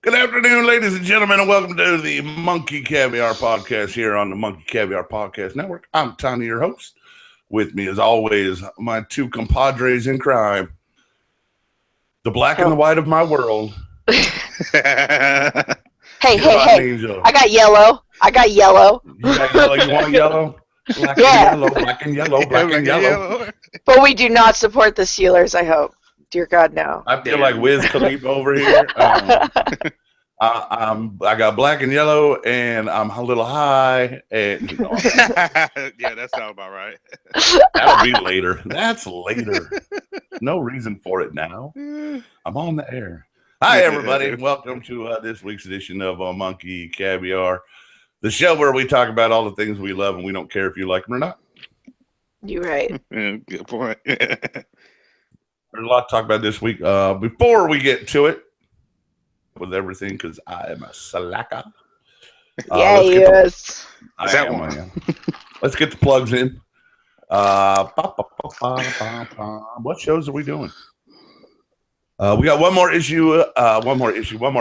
Good afternoon, ladies and gentlemen, and welcome to the Monkey Caviar Podcast here on the Monkey Caviar Podcast Network. I'm Tony, your host. With me, as always, my two compadres in crime, the black and the white of my world. Hey, Angel. I got yellow. You got yellow? You want yellow? Black and yellow, black and yellow, black and yellow. But we do not support the Steelers, I hope. Dear God, no. I feel like Wiz Khalifa over here. I got black and yellow, and I'm a little high. And yeah, that sounds about right. That'll be later. That's later. No reason for it now. I'm on the air. Hi, everybody. Welcome to this week's edition of Monkey Caviar, the show where we talk about all the things we love, and we don't care if you like them or not. You're right. Good point. There's a lot to talk about this week. Before we get to it, with everything, because I am a slacker. Yes. Let's get the plugs in. What shows are we doing? We got one more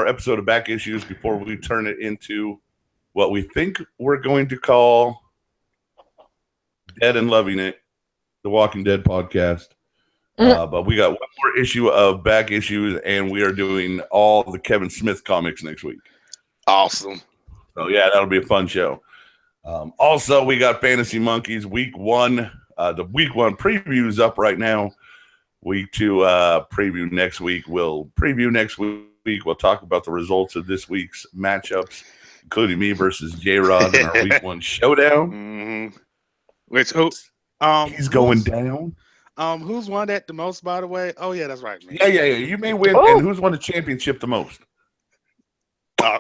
episode of Back Issues before we turn it into what we think we're going to call Dead and Loving It, the Walking Dead podcast. But we got one more issue of Back Issues, and we are doing all the Kevin Smith comics next week. Awesome. So, yeah, that'll be a fun show. Also, we got Fantasy Monkeys week one. The week one preview is up right now. Week two preview next week. We'll preview next week. We'll talk about the results of this week's matchups, including me versus J-Rod in our week one showdown. Mm-hmm. Which he's going down. Who's won that the most, by the way? Oh, yeah, that's right. Man. Yeah. You may win. Oh. And who's won the championship the most? I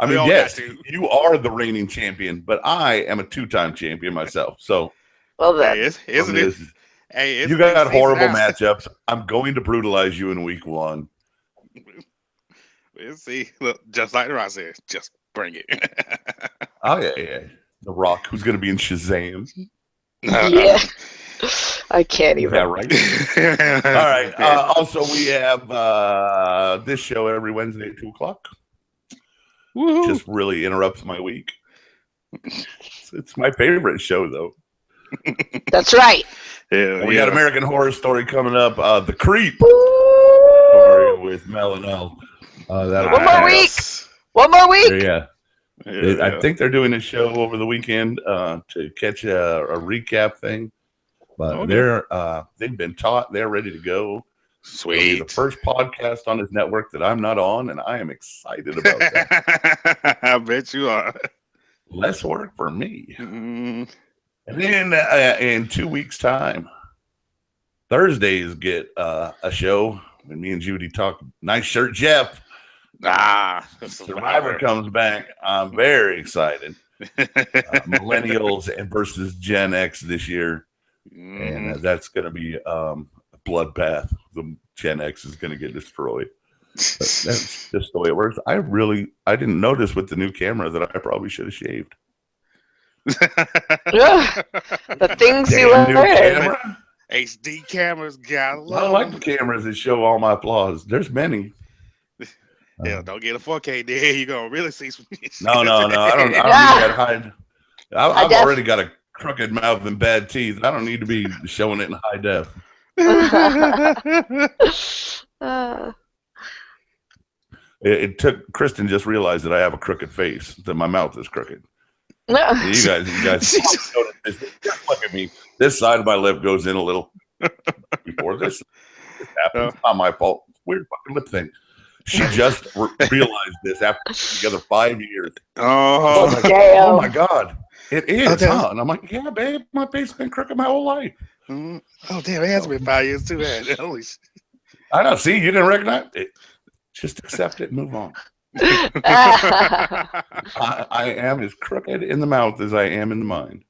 mean, yes, you are the reigning champion, but I am a two-time champion myself. So, well, then. You got horrible matchups. I'm going to brutalize you in week one. We'll see. Look, just like the Rock said, just bring it. Oh, yeah. The Rock, who's going to be in Shazam. Yeah. I can't even. Yeah, right. All right. Also, we have this show every Wednesday at 2 o'clock. Woo-hoo. Just really interrupts my week. It's my favorite show, though. That's right. Yeah, we got American Horror Story coming up. The Creep story with Mel and Elle. One more week. One more week. Yeah. I think they're doing a show over the weekend to catch a recap thing. But they've been taught. They're ready to go. Sweet. The first podcast on his network that I'm not on, and I am excited about that. I bet you are. Less work for me. Mm-hmm. And then in 2 weeks' time, Thursdays get a show when me and Judy talk. Nice shirt, Jeff. Survivor comes back. I'm very excited. Millennials versus Gen X this year. And that's going to be a bloodbath. The Gen X is going to get destroyed. But that's just the way it works. I didn't notice with the new camera that I probably should have shaved. The things you learn. HD cameras, got I don't like the cameras that show all my flaws. There's many. Yeah, don't get a 4K there. You're going to really see some. No. I don't need that hide. I've already got a crooked mouth and bad teeth. I don't need to be showing it in high def. It took Kristen just realized that I have a crooked face, that my mouth is crooked. You guys just look at me. This side of my lip goes in a little before this happens. It's not my fault. Weird fucking lip thing. She just realized this after together 5 years. Oh my God. It is, huh? And I'm like, yeah, babe, my face has been crooked my whole life. Oh, damn, it has been 5 years too, man. I know. See, you didn't recognize it. Just accept it and move on. I am as crooked in the mouth as I am in the mind.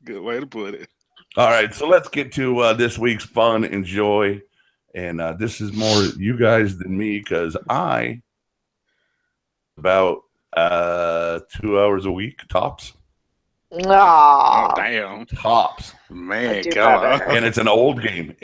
Good way to put it. All right, so let's get to this week's fun and joy. And this is more you guys than me because I about 2 hours a week tops. Oh, damn. Tops. Man, come on. And it's an old game.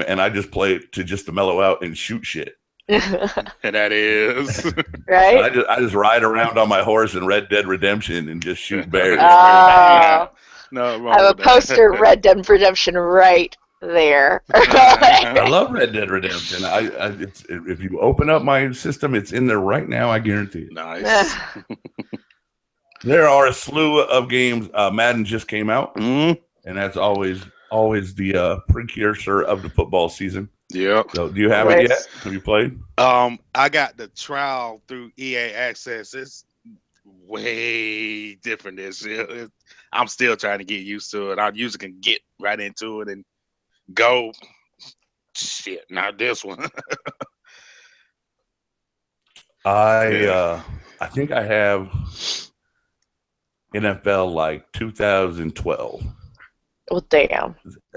And I just play it to mellow out and shoot shit. And that is Right? I just ride around on my horse in Red Dead Redemption and just shoot bears. Oh. no wrong I have a with that. poster Red Dead Redemption right there. I love Red Dead Redemption. If you open up my system, it's in there right now. I guarantee it. Nice. There are a slew of games. Madden just came out, Mm-hmm. and that's always the precursor of the football season. Yep. So, do you have it yet? Have you played? I got the trial through EA Access. It's way different this year. I'm still trying to get used to it. I usually can get right into it and go. Shit, not this one. I think I have NFL like 2012. Well, damn.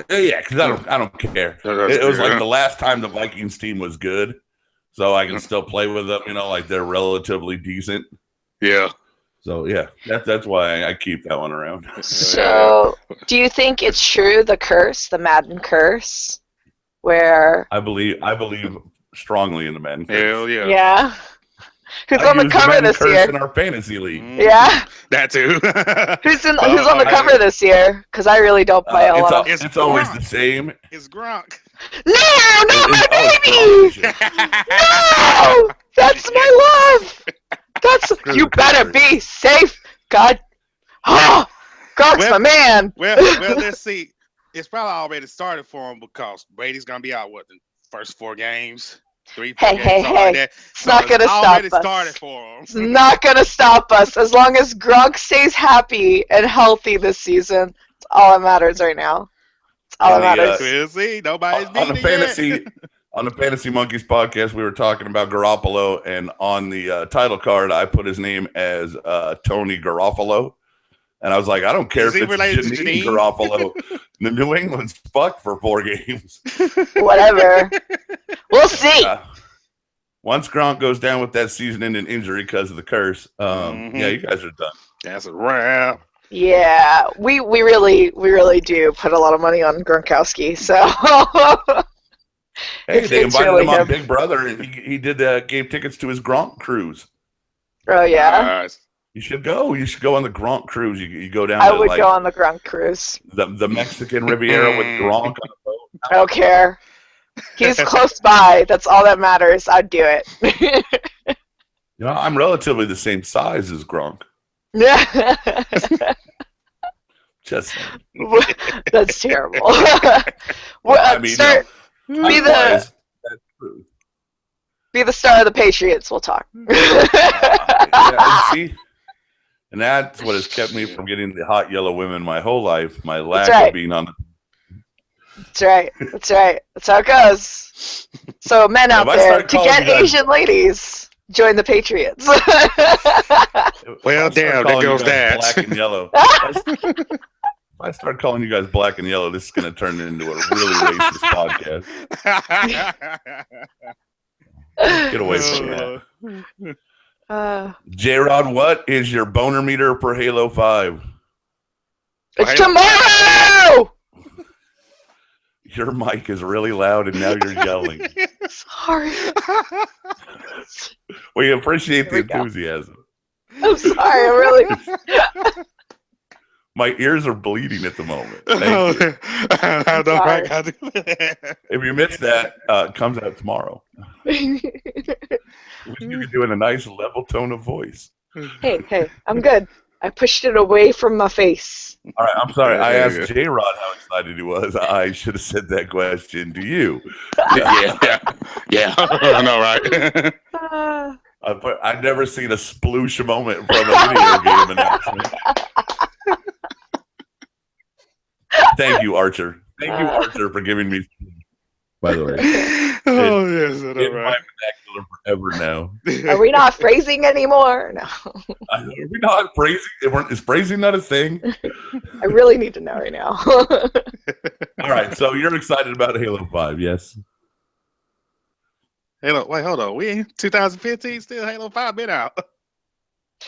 Yeah, because I don't care. It was like the last time the Vikings team was good, so I can still play with them. Like they're relatively decent. Yeah. So yeah, that's why I keep that one around. So, do you think it's true, the Madden curse, where I believe strongly in the Madden curse. Hell yeah. Yeah. Who's I on the use cover Madden this curse year? in our fantasy league. Yeah. That too. Who's on the cover this year? Because I really don't play a lot of. It's always the same. It's Gronk. No, not my It's baby! No, that's my love. You better be safe. God. Oh, Gronk's my man. Well, let's see. It's probably already started for him because Brady's gonna be out the first 4 games. 3, 4 games, Hey. like that. It's not gonna stop us. Started for him. It's not gonna stop us as long as Gronk stays happy and healthy this season. It's all that matters right now. It's all that matters. We'll see. Nobody's On the Fantasy Monkeys podcast, we were talking about Garoppolo, and on the title card, I put his name as Tony Garofalo. And I was like, I don't care if it's Janine Garoppolo. The New England's fucked for 4 games. Whatever. We'll see. Once Gronk goes down with that season-ending injury because of the curse, yeah, you guys are done. That's a wrap. Yeah, we really do put a lot of money on Gronkowski. So. Hey, they invited really him on Big Brother, and he gave tickets to his Gronk cruise. Oh yeah. Nice. You should go. You should go on the Gronk cruise. You go down. I would go on the Gronk cruise. The Mexican Riviera with Gronk on the boat. I don't care. He's close by. That's all that matters. I'd do it. I'm relatively the same size as Gronk. Just that's terrible. Well, be the star of the Patriots. We'll talk. See? And that's what has kept me from getting the hot yellow women my whole life. My lack of being on the. That's right. That's how it goes. So men out there, to get Asian ladies, join the Patriots. Well, damn, there goes that. Black and yellow. If I start calling you guys black and yellow, this is going to turn into a really racist podcast. Get away from that. J-Rod, what is your boner meter for Halo 5? It's tomorrow! Your mic is really loud and now you're yelling. Sorry. We appreciate the enthusiasm. I'm sorry, I'm really... My ears are bleeding at the moment. If you missed that, it comes out tomorrow. We should be doing a nice level tone of voice. Hey, I'm good. I pushed it away from my face. All right, I'm sorry. I asked J-Rod how excited he was. I should have said that question to you. Yeah. I know, right? I've never seen a sploosh moment from a video game announcement. Thank you, Archer. Thank you, Archer, for giving me. By the way, yes, in my vernacular forever now. Are we not phrasing anymore? No. Are we not phrasing? Is phrasing not a thing? I really need to know right now. All right, so you're excited about Halo 5, yes? Halo, wait, hold on. We in 2015 still Halo 5 been out.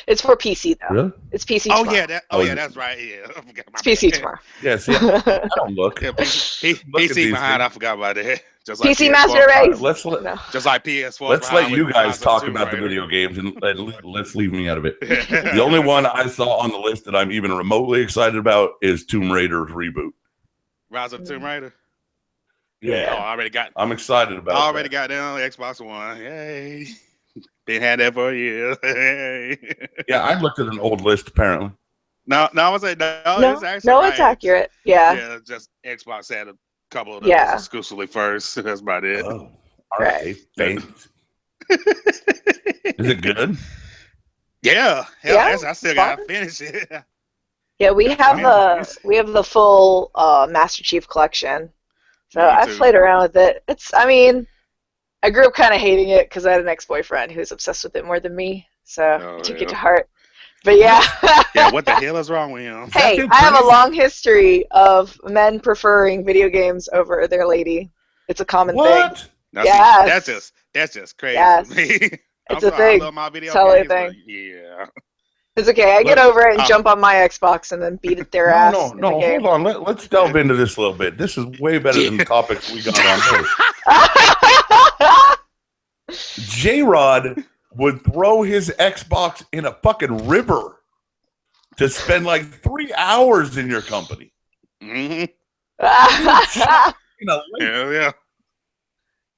It's for PC though. Really? It's PC tomorrow. That's right. Yeah, it's PC tomorrow. Yes, I don't look. Yeah, PC behind. I forgot about that. Just like PC PS4 Master Race. Let's Just like PS4. let you guys Rise of talk Tomb about the Raider. video games and let's leave me out of it. The only one I saw on the list that I'm even remotely excited about is Tomb Raider's reboot. Rise of Tomb Raider. Yeah, I already got. I'm excited about. I already got that on Xbox One. Yay! Been had that for a year. Yeah, I looked at an old list apparently. No, I was saying no. It's actually no, right. it's accurate. Yeah. Yeah, just Xbox had a couple of those exclusively first. That's about it. Oh, all right. Thanks. Is it good? Yeah. Hell, I still gotta finish it. Yeah, we have the full Master Chief collection. So I've played around with it. I grew up kind of hating it because I had an ex-boyfriend who was obsessed with it more than me. So I took it to heart. But yeah. Yeah, what the hell is wrong with him? Hey, I have a long history of men preferring video games over their lady. It's a common thing. Now, see, that's just crazy to me. It's a thing. I love my video games, thing. Yeah. It's okay. I get over it and jump on my Xbox and then beat their ass. No, hold on. Let's delve into this a little bit. This is way better than the topics we got on here. J-Rod would throw his Xbox in a fucking river to spend like 3 hours in your company. Mm-hmm. Hell yeah.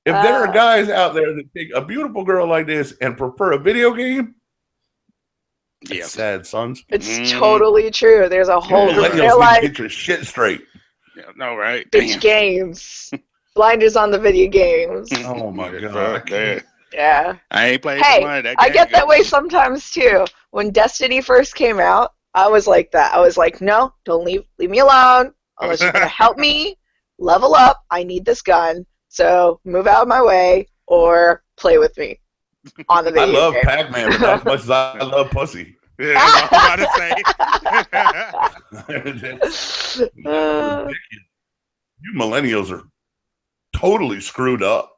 If there are guys out there that take a beautiful girl like this and prefer a video game, yeah, sad sons. It's totally true. There's a whole get your shit straight. Yeah, no, right? Bitch games. Blinders on the video games. Oh my god. Yeah. I ain't playing. Hey, I get that way sometimes too. When Destiny first came out, I was like that. I was like, no, don't leave me alone. Unless you're gonna help me level up. I need this gun. So move out of my way or play with me on the video game. I love Pac-Man, but not as much as I love pussy. Yeah, I was about to say. You millennials are totally screwed up.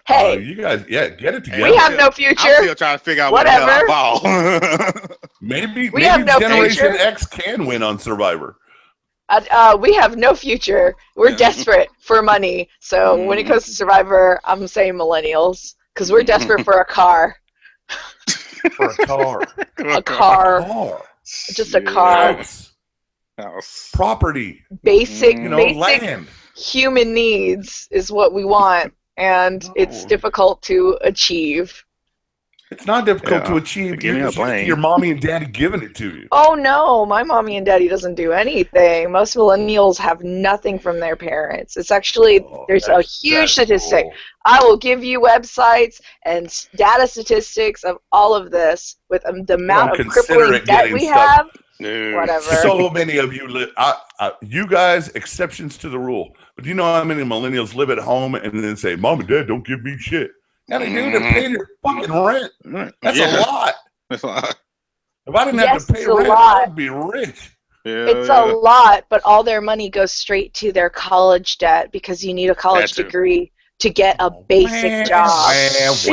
Hey, you guys, get it together. We have no future. I'm still trying to figure out whatever. What the hell I bought. maybe no Generation future. X can win on Survivor. We have no future. We're desperate for money. So when it comes to Survivor, I'm saying millennials because we're desperate for a car. For a car. A car. Just a car. House. Property. Basic land. Human needs is what we want, and it's difficult to achieve. It's not difficult to achieve. Your mommy and daddy giving it to you. Oh no, my mommy and daddy doesn't do anything. Most millennials have nothing from their parents. It's actually there's a huge statistic. Cool. I will give you websites and data statistics of all of this with the amount of crippling debt we have. Whatever. So many of you you guys, exceptions to the rule. But do you know how many millennials live at home and then say, "Mom and Dad don't give me shit"? Now they do. They're paying your fucking rent. That's a lot. That's a lot. If I didn't have to pay rent, I'd be rich. It's a lot, but all their money goes straight to their college debt because you need a college degree to get a basic job. Are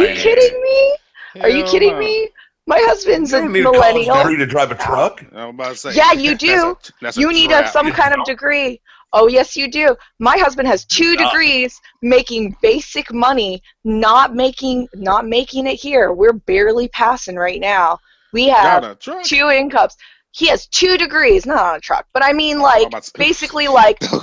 you kidding me? Are you kidding me? My husband's a millennial. You don't need a college degree to drive a truck. I'm about to say. Yeah, you do. You need some kind of degree. Oh, yes, you do. My husband has 2 degrees, making basic money, not making it here. We're barely passing right now. We have 2 incomes. He has 2 degrees, not on a truck, but I mean basically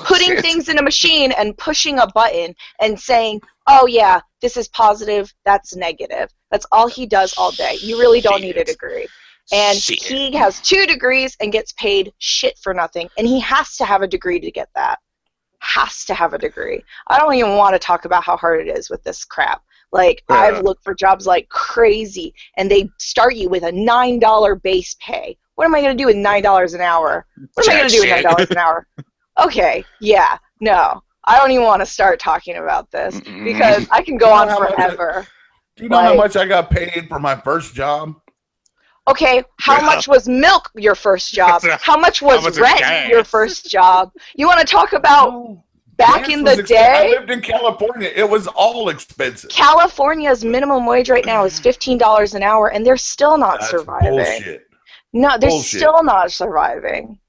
putting things in a machine and pushing a button and saying, oh yeah, this is positive, that's negative. That's all he does all day. You really don't need a degree. And he has 2 degrees and gets paid shit for nothing. And he has to have a degree to get that. Has to have a degree. I don't even want to talk about how hard it is with this crap. I've looked for jobs like crazy, and they start you with a $9 base pay. What am I going to do with $9 an hour? What am I going to do with $9 an hour? Okay, yeah, no. I don't even want to start talking about this because I can go on forever. Do you know how much I got paid for my first job? Okay, how much was milk your first job? How much was rent your first job? You want to talk about back in the day? I lived in California. It was all expensive. California's minimum wage right now is $15 an hour, and they're still not surviving. Bullshit. No, they're still not surviving.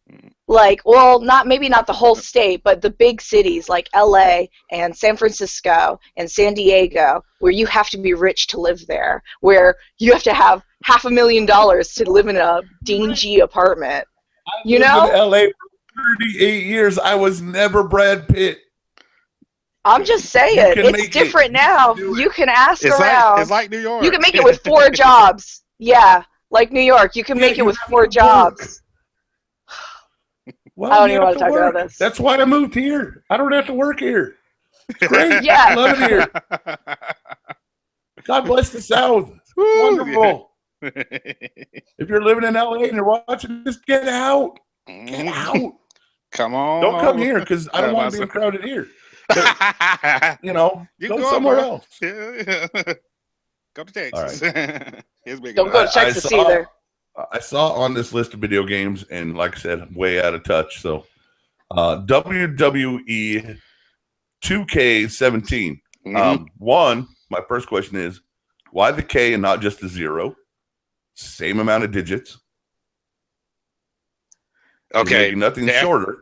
like, well, maybe not the whole state, but the big cities like LA and San Francisco and San Diego, where you have to be rich to live there, where you have to have $500,000 to live in a dingy apartment. I lived in LA for 38 years. I was never Brad Pitt. I'm just saying, it's different now. You can ask around. It's like New York. You can make it with 4 jobs. Yeah, like New York. You can make it with 4 jobs. Well, I don't even want to talk about this. That's why I moved here. I don't have to work here. It's great. Yeah. I love it here. God bless the South. Wonderful. If you're living in LA and you're watching this, get out. Get out. Come on. Don't come here because I don't want to be crowded here. But, go somewhere else. Yeah. Go to Texas. Right. Don't go to Texas either. I saw on this list of video games, and like I said, I'm way out of touch. So, WWE 2K17. My first question is, why the K and not just the 0? Same amount of digits. Okay. Nothing shorter.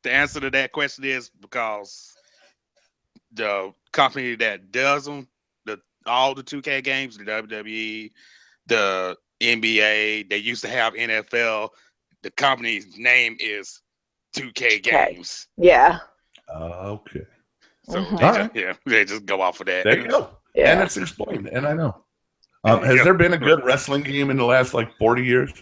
The answer to that question is because the company that does them, all the 2K games, the WWE, the NBA, they used to have NFL. The company's name is 2K Games. Yeah. Okay. So they just go off of that. There you go. Yeah. And it's explained, and I know. Has there been a good wrestling game in the last 40 years?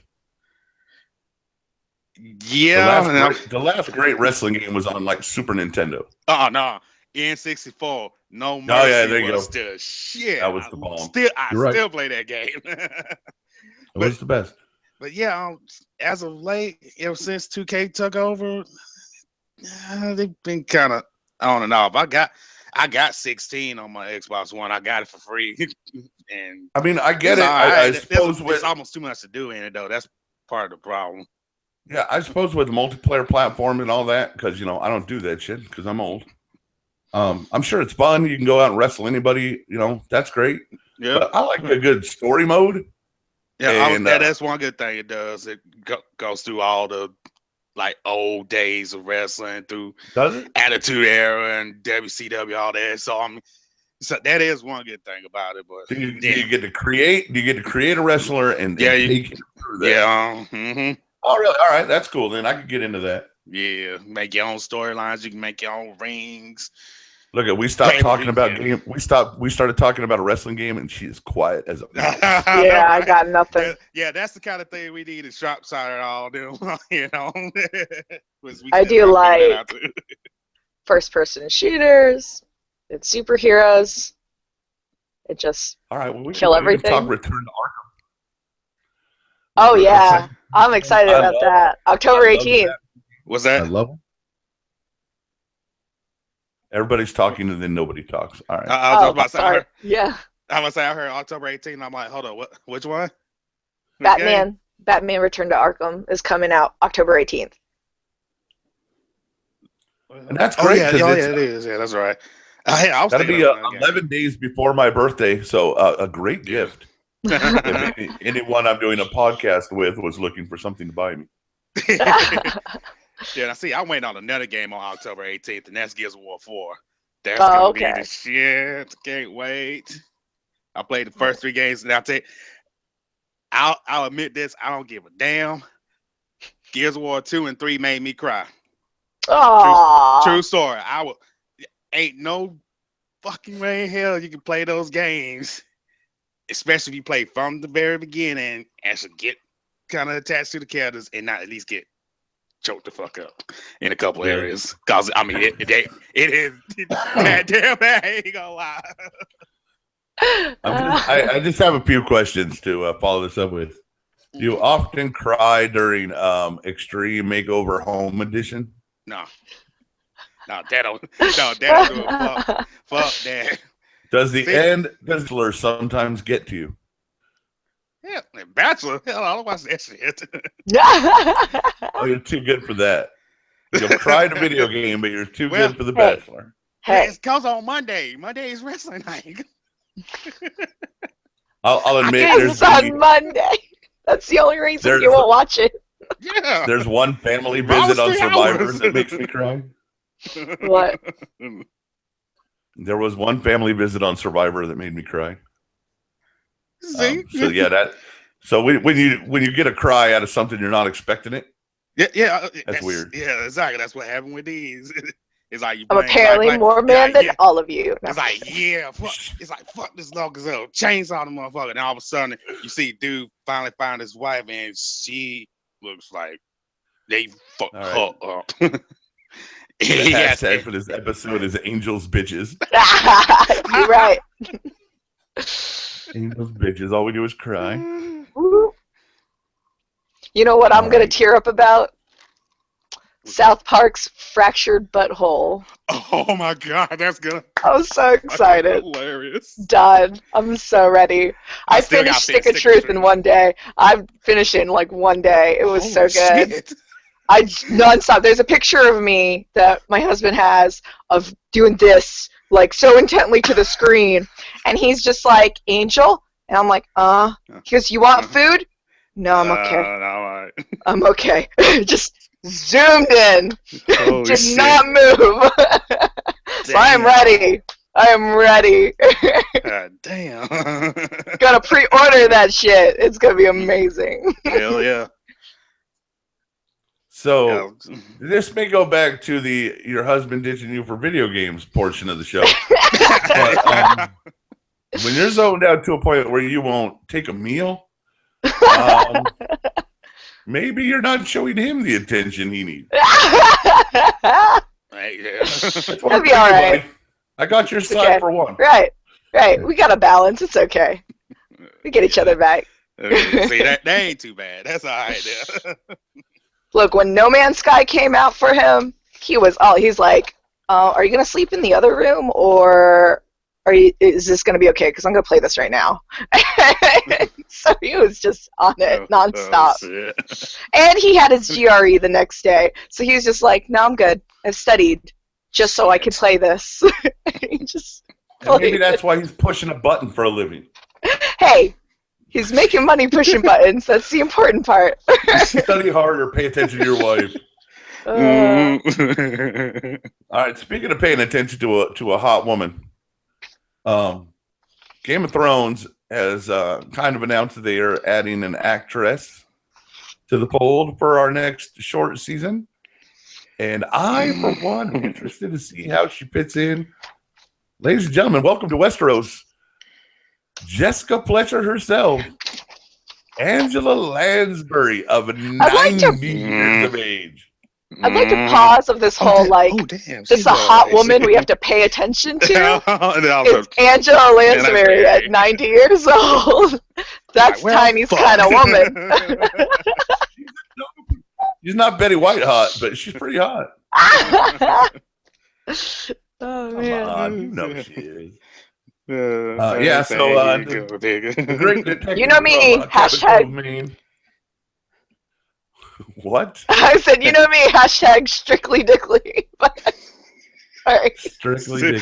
Yeah. The last great wrestling game was on Super Nintendo. Oh no, N64. No Mercy. Oh yeah, there you go. The shit. That was the bomb. Still play that game. It was the best. But yeah, as of late, ever since 2K took over, they've been kind of on and off. I got 16 on my Xbox One. I got it for free. And I mean, I get it. I suppose it's almost too much to do in it though. That's part of the problem. Yeah, I suppose with the multiplayer platform and all that, because I don't do that shit because I'm old. I'm sure it's fun. You can go out and wrestle anybody. That's great. Yeah, but I like a good story mode. Yeah, that's one good thing it does. It goes through all the old days of wrestling, through Attitude Era and WCW, all that. So that is one good thing about it. But do you get to create? Do you get to create a wrestler and take it through that? Yeah. Mm-hmm. Oh, really? All right, that's cool. Then I could get into that. Yeah, make your own storylines. You can make your own rings. Look, we stopped talking about game. We started talking about a wrestling game, and she is quiet as a mouse. Yeah, I got nothing. Yeah, that's the kind of thing we need in Sharpside all do. I do like first-person shooters. It's superheroes. It just kill everything. We can talk Return to Arkham. Oh yeah, I'm excited about that. October 18th. What's that? I love them. Everybody's talking and then nobody talks. All right. I was about to say, I heard October 18th. I'm like, hold on, which one? Batman Return to Arkham is coming out October 18th. And that's great. It is. Yeah, that's right. That'll be 11 days before my birthday, so a great gift. If anyone I'm doing a podcast with was looking for something to buy me. Yeah, see, I'm waiting on another game on October 18th, and that's Gears of War 4. That's gonna be the shit. Can't wait. I played the first 3 games, and I'll admit this, I don't give a damn. Gears of War 2 and 3 made me cry. True story. Ain't no fucking way in hell you can play those games, especially if you play from the very beginning and should get kind of attached to the characters and not at least get choked the fuck up in a couple areas. Cause I mean, it is that damn bad. I ain't gonna lie. I just have a few questions to follow this up with. Do you often cry during Extreme Makeover Home Edition? No, that don't do it. Fuck that. Does the end Bachelor sometimes get to you? Yeah, Bachelor. Hell, I don't watch that shit. Oh, you're too good for that. You'll cry in a video game, but you're too good for the Bachelor. Hey, it comes on Monday. Monday is wrestling night. I'll admit, it's on Monday. That's the only reason you won't watch it. Yeah, There's one family visit on Survivor that makes me cry. What? There was one family visit on Survivor that made me cry. See? So when you get a cry out of something you're not expecting it. Yeah, that's weird. Yeah, exactly. That's what happened with these. It's like I'm apparently more man than all of you. No. It's like fuck this dog gazelle, chainsaw the motherfucker. And all of a sudden you see dude finally found his wife and she looks like they fucked her up. The hashtag for this episode is Angels Bitches. You're right. Angels Bitches. All we do is cry. You know what I'm going to tear up about? South Park's Fractured Butthole. Oh my god, that's good. I'm so excited. Hilarious. Done. I'm so ready. I finished Stick of Truth in one day. I finished it in like one day. It was so good. Shit. I nonstop. There's a picture of me that my husband has of doing this, like so intently to the screen, and he's just like, Angel, and I'm like, He goes, you want food? No, I'm okay. No, I'm okay. Just zoomed in. Did shit. not move. So I am ready. I am ready. God damn. Gotta pre-order that shit. It's gonna be amazing. Hell yeah. So this may go back to your husband ditching you for video games portion of the show. But, when you're zoned out to a point where you won't take a meal, maybe you're not showing him the attention he needs. Right, That'll be all right. Buddy. I got your side for one. Right. We got a balance. It's okay. We get each other back. See, that ain't too bad. That's all right there. Look, when No Man's Sky came out for him, he's like, are you going to sleep in the other room, or is this going to be okay? Because I'm going to play this right now. So he was just on it nonstop. And he had his GRE the next day. So he was just like, no, I'm good. I've studied just so I could play this. Maybe that's why he's pushing a button for a living. Hey, he's making money pushing buttons. That's the important part. Study harder. Pay attention to your wife. All right. Speaking of paying attention to a hot woman, Game of Thrones has kind of announced that they are adding an actress to the fold for our next short season. And I, for one, am interested to see how she fits in. Ladies and gentlemen, welcome to Westeros. Jessica Fletcher herself, Angela Lansbury of 90 years of age. I'd like to pause of this whole, this is a hot woman we have to pay attention to. It's Angela Lansbury at 90 years old. That's Tiny's kind of woman. She's not Betty White hot, but she's pretty hot. Oh, Come man. on, you know she is. The great detective. You know me, hashtag. Maine. What? I said, you know me, hashtag Strictly Dickly. Sorry. Strictly Dickly.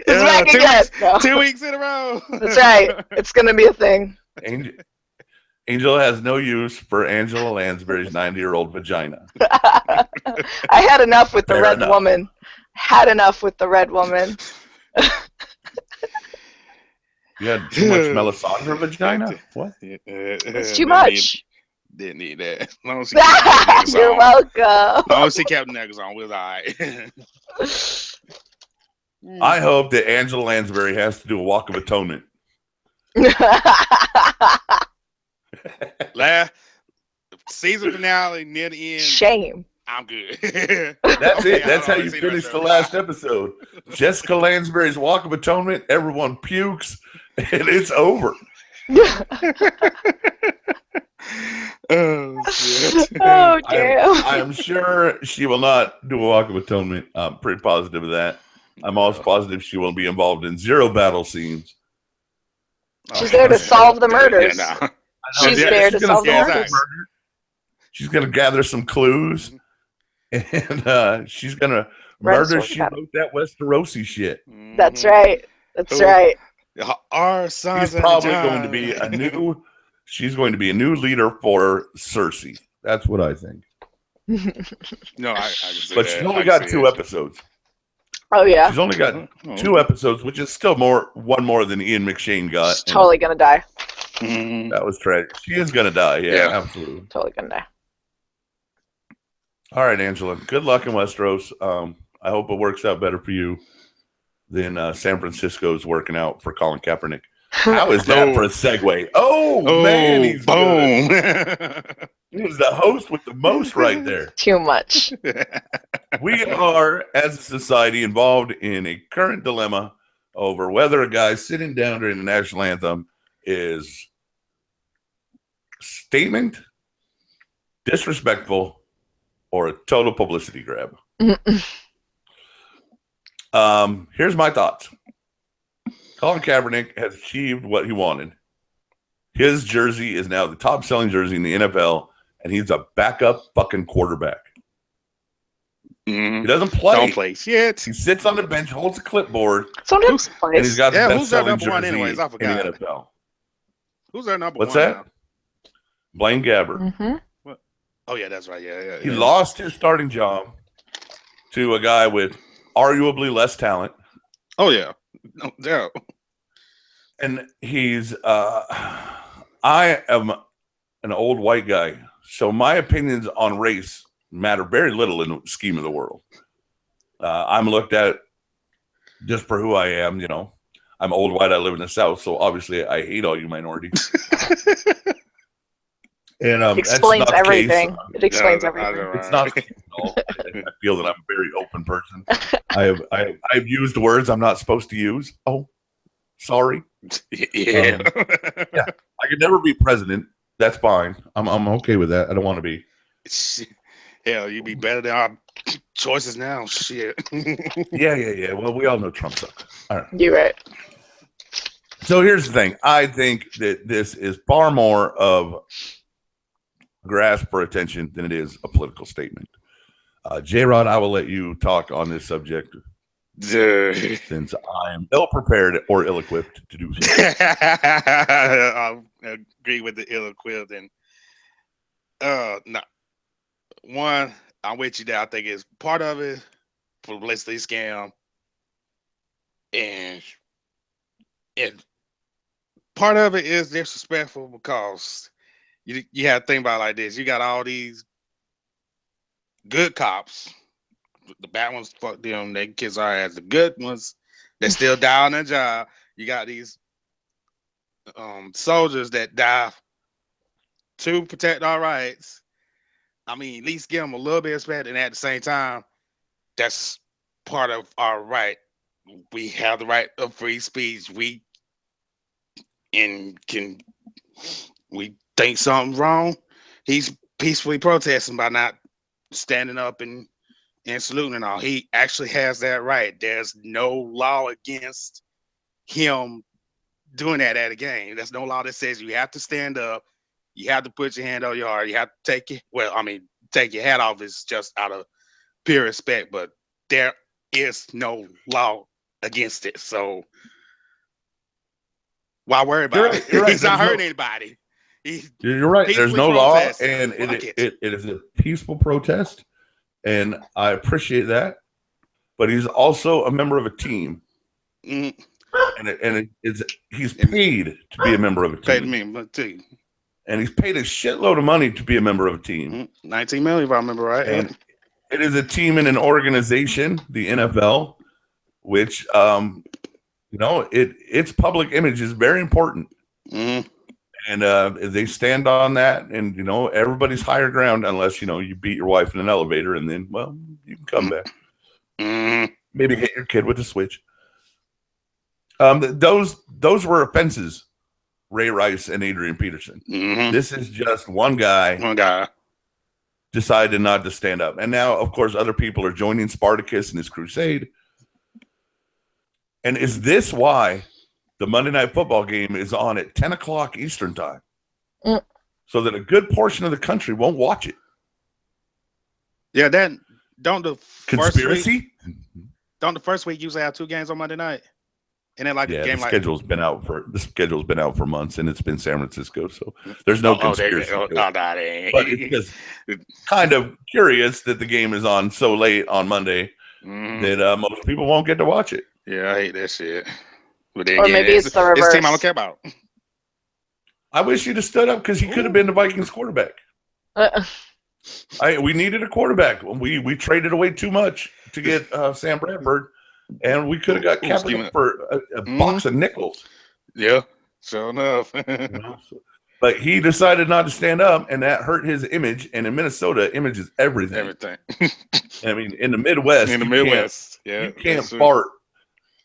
It's back again. 2 weeks in a row. That's right. It's going to be a thing. Angel has no use for Angela Lansbury's 90-year-old vagina. I had enough with the red woman. Had enough with the red woman. You had too much Melisandre vagina? What? It's too much. Didn't need that. You're welcome. As long as she kept niggas on, was all right. I hope that Angela Lansbury has to do a walk of atonement. Season finale near the end. Shame. I'm good. That's it. That's how you finish the last episode. Jessica Lansbury's walk of atonement. Everyone pukes, and it's over. Oh, shit. Oh, damn. I am sure she will not do a walk of atonement. I'm pretty positive of that. I'm also positive she will be involved in 0 battle scenes. She's there to solve the murders. She's there to solve the murders. She's going to gather some clues, and she's going to murder that Westerosi shit. That's right. That's right. Our sons She's probably going to be a new. She's going to be a new leader for Cersei. That's what I think. No, I can see but that. she's only got 2 episodes. Oh yeah. She's only got 2 episodes, which is still one more than Ian McShane got. She's totally gonna die. That was tragic. She is gonna die. Yeah, absolutely. Totally gonna die. All right, Angela. Good luck in Westeros. I hope it works out better for you than San Francisco's working out for Colin Kaepernick. How is that for a segue? Oh man, he's boom. Good. He's the host with the most right there. Too much. We are, as a society, involved in a current dilemma over whether a guy sitting down during the national anthem is statement, disrespectful, or a total publicity grab. Here's my thoughts. Colin Kaepernick has achieved what he wanted. His jersey is now the top selling jersey in the NFL, and he's a backup fucking quarterback. He doesn't play. Don't play shit. He sits on the bench, holds a clipboard. Sometimes and he's got the best selling jersey anyways? I forgot. in the NFL. Who's their number What's one? What's that? Now? Blaine Gabbert. What? Oh yeah, that's right. Yeah. He lost his starting job to a guy with arguably less talent. Oh yeah, no doubt. And he's I am an old white guy, so my opinions on race matter very little in the scheme of the world. I'm looked at just for who I am. You know, I'm old white. I live in the South, so obviously I hate all you minorities. And it explains everything. It explains everything. It's not the case at all. I feel that I'm a very open person. I've used words I'm not supposed to use. Oh, sorry. Yeah. Yeah. I could never be president. That's fine. I'm okay with that. I don't want to be. Hell, you'd be better than our choices now. Shit. Yeah. Well, we all know Trump sucks. All right. You're right. So here's the thing. I think that this is far more of grasp for attention than it is a political statement. J-Rod, I will let you talk on this subject since I am ill-prepared or ill-equipped to do so. I agree with the ill-equipped. And no. One, I'm with you there. I think it's part of it, publicity scam. And part of it is disrespectful because you have to think about it like this. You got all these good cops. The bad ones, fuck them. They kiss our ass. The good ones, they still die on their job. You got these soldiers that die to protect our rights. I mean, at least give them a little bit of respect. And at the same time, that's part of our right. We have the right of free speech. We think something's wrong. He's peacefully protesting by not standing up and saluting and all. He actually has that right. There's no law against him doing that at a game. There's no law that says you have to stand up. You have to put your hand on your heart. You have to take your hat off. It's just out of pure respect. But there is no law against it. So why worry about it? Right. He's not hurting anybody. You're right. There's no law, and it is a peaceful protest, and I appreciate that. But he's also a member of a team, and he's paid to be a member of a team. Paid to me, team. And he's paid a shitload of money to be a member of a team. 19 million, if I remember right. And it is a team in an organization, the NFL, which, its public image is very important. Mm-hmm. And they stand on that, and, everybody's higher ground unless, you beat your wife in an elevator, and then, well, you can come back. Mm-hmm. Maybe hit your kid with a switch. Those were offenses. Ray Rice and Adrian Peterson. Mm-hmm. This is just one guy decided not to stand up. And now, of course, other people are joining Spartacus in his crusade. And is this why the Monday Night Football game is on at 10 o'clock Eastern time? So that a good portion of the country won't watch it. Yeah, then don't the conspiracy? Don't the first week usually have 2 games on Monday night? And then like yeah, the game, the schedule's been out for months, and it's been San Francisco, so there's no conspiracy. But it's just kind of curious that the game is on so late on Monday that most people won't get to watch it. Yeah, I hate that shit. But then, or maybe it's the reverse. It's a team I don't care about. I wish you'd have stood up because he could have been the Vikings quarterback. We needed a quarterback. We traded away too much to get Sam Bradford. And we could have got Kaepernick for a box of nickels. Yeah, sure enough. But he decided not to stand up, and that hurt his image. And in Minnesota, image is everything. Everything. I mean, in the Midwest, you can't fart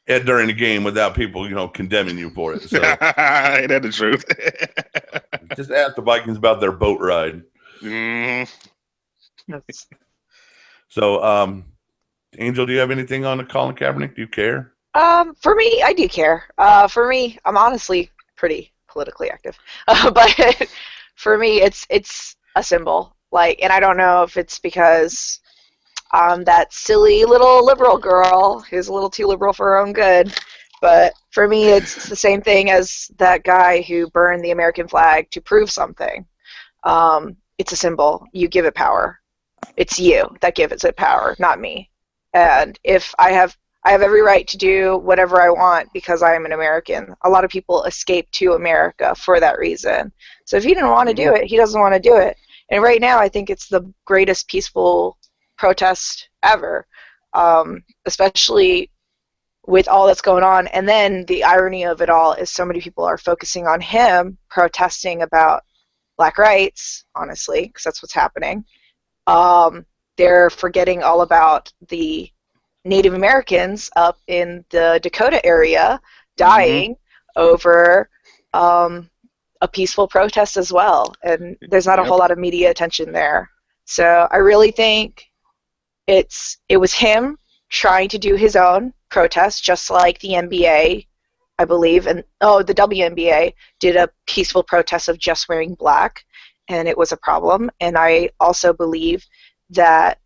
during the game without people, condemning you for it. So ain't that the truth? Just ask the Vikings about their boat ride. So, Angel, do you have anything on the Colin Kaepernick? Do you care? For me, I do care. For me, I'm honestly pretty politically active. But for me, it's a symbol. And I don't know if it's because I'm that silly little liberal girl who's a little too liberal for her own good. But for me, it's the same thing as that guy who burned the American flag to prove something. It's a symbol. You give it power. It's you that gives it power, not me. And if I have every right to do whatever I want because I am an American. A lot of people escape to America for that reason. So if he didn't want to do it, he doesn't want to do it. And right now, I think it's the greatest peaceful protest ever, especially with all that's going on. And then the irony of it all is so many people are focusing on him protesting about black rights, honestly, because that's what's happening. They're forgetting all about the Native Americans up in the Dakota area dying over a peaceful protest as well. And there's not a whole lot of media attention there. So I really think it was him trying to do his own protest, just like the NBA, I believe, and the WNBA did a peaceful protest of just wearing black, and it was a problem. And I also believe that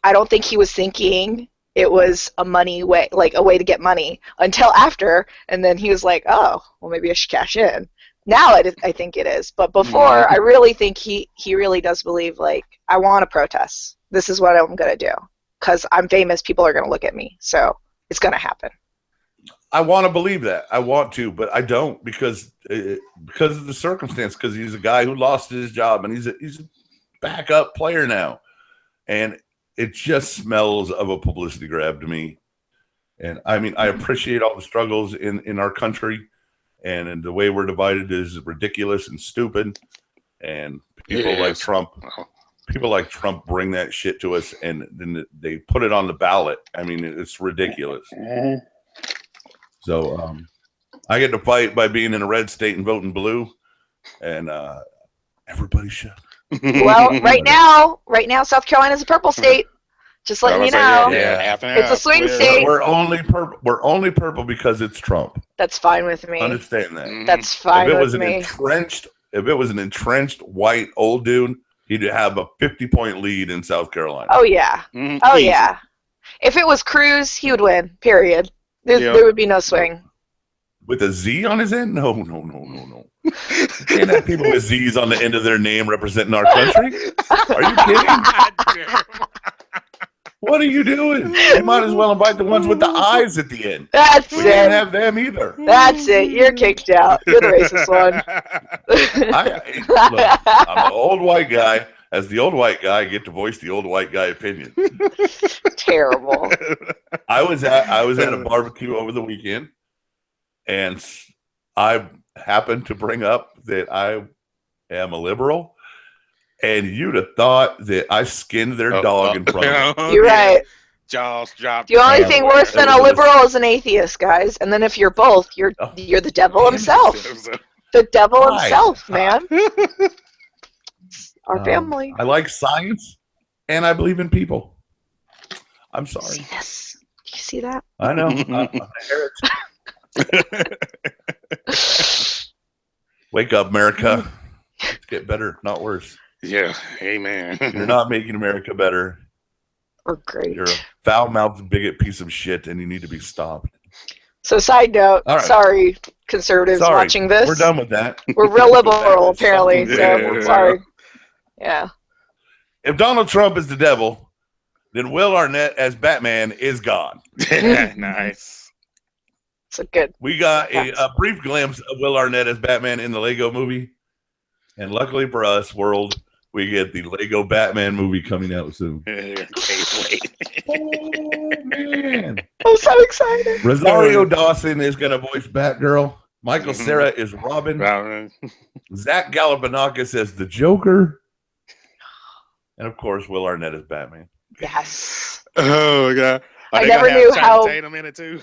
I don't think he was thinking it was a way to get money until after, and then he was like, oh, well, maybe I should cash in. Now I think it is, but before, I really think he really does believe, I want to protest. This is what I'm going to do because I'm famous. People are going to look at me, so it's going to happen. I want to believe that. I want to, but I don't because of the circumstance. Because he's a guy who lost his job, and he's a backup player now, and it just smells of a publicity grab to me. And I mean, I appreciate all the struggles in our country, and the way we're divided is ridiculous and stupid. And people like Trump bring that shit to us, and then they put it on the ballot. I mean, it's ridiculous. So I get to fight by being in a red state and voting blue, and everybody should. Well, right now, South Carolina's a purple state. Just letting you know. It's a swing state. We're only purple because it's Trump. That's fine with me. Understand that. That's fine with me. If it was an entrenched white old dude, he'd have a 50-point lead in South Carolina. Oh yeah. Oh yeah. If it was Cruz, he would win. Period. There would be no swing. With a Z on his end? No. You can't have people with Z's on the end of their name representing our country. Are you kidding? What are you doing? You might as well invite the ones with the eyes at the end. That's it. We can't have them either. That's it. You're kicked out. You're the racist one. Look, I'm an old white guy. As the old white guy, I get to voice the old white guy opinion. Terrible. I was at a barbecue over the weekend, and I happened to bring up that I am a liberal, and you'd have thought that I skinned their dog in front of them. You're right. Jaws dropped. The only thing worse than a liberal is an atheist, guys. And then if you're both, you're the devil himself. The devil himself, man. Our family. I like science, and I believe in people. I'm sorry. See this? You see that? I know. I'm a heretic. Wake up, America. Let's get better, not worse. Yeah, amen. You're not making America better. Or great. You're a foul-mouthed bigot piece of shit, and you need to be stopped. So, side note, sorry, conservatives watching this. We're done with that. We're real liberal, apparently. So, sorry. Yeah. If Donald Trump is the devil, then Will Arnett as Batman is gone. Nice. It's a good. We got a brief glimpse of Will Arnett as Batman in the Lego movie. And luckily for us, world, we get the Lego Batman movie coming out soon. Can't wait. Oh, man. I'm so excited. Rosario Dawson is going to voice Batgirl. Michael Cera is Robin. Zach Galifianakis as the Joker. And, of course, Will Arnett is Batman. Yes. Oh, my God. I never knew how. Tatum in it, too?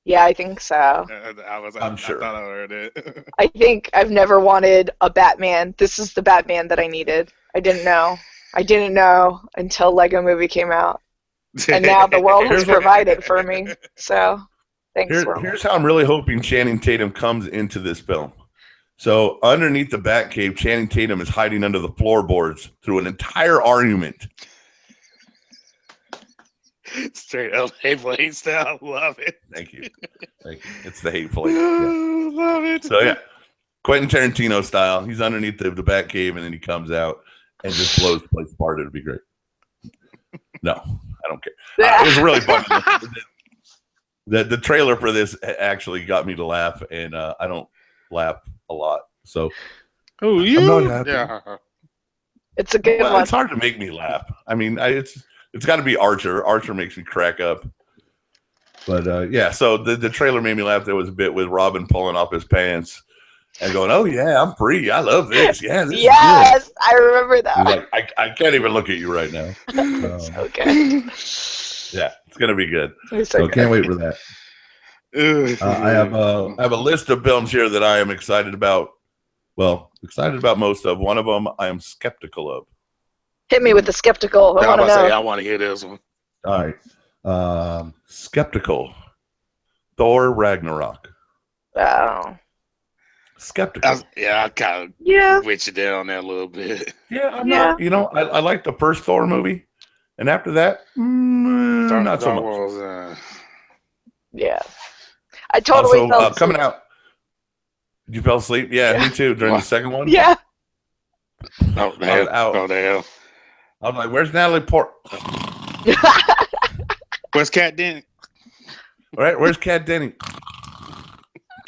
Yeah, I think so. I'm sure. I thought I heard it. I think I've never wanted a Batman. This is the Batman that I needed. I didn't know. Until Lego Movie came out. And now the world has provided for me. So, thanks. Here's how I'm really hoping Channing Tatum comes into this film. So, underneath the Batcave, Channing Tatum is hiding under the floorboards through an entire argument. Straight up Hateful Eight style. Love it. Thank you. It's the Hateful Eight. Yeah. Love it. So, yeah. Quentin Tarantino style. He's underneath the Batcave, and then he comes out and just blows the place apart. It'll be great. No, I don't care. It was really funny. The trailer for this actually got me to laugh, and I don't laugh a lot. So, I'm not happy. Yeah. It's a good one. It's hard to make me laugh. I mean, it's got to be Archer. Archer makes me crack up. But, yeah, so the trailer made me laugh. There was a bit with Robin pulling off his pants and going, oh, yeah, I'm free. I love this. Yeah, this is good. I remember that. Like, I can't even look at you right now. Okay. Yeah, it's going to be good. So can't wait for that. I have a list of films here that I am excited about. Well, excited about most of. One of them I am skeptical of. Hit me with the skeptical. I want to know. I want to hear this one. All right. Skeptical. Thor Ragnarok. Oh. Skeptical. I kind of with you there on that a little bit. Yeah, I'm not. You know, I like the first Thor movie. And after that, not so much. Yeah. I totally fell asleep. Coming out. You fell asleep? Yeah, me too. During the second one? Yeah. Oh, the hell. I was like, where's Natalie Portman? Where's Kat Denny? All right, where's Kat Denny?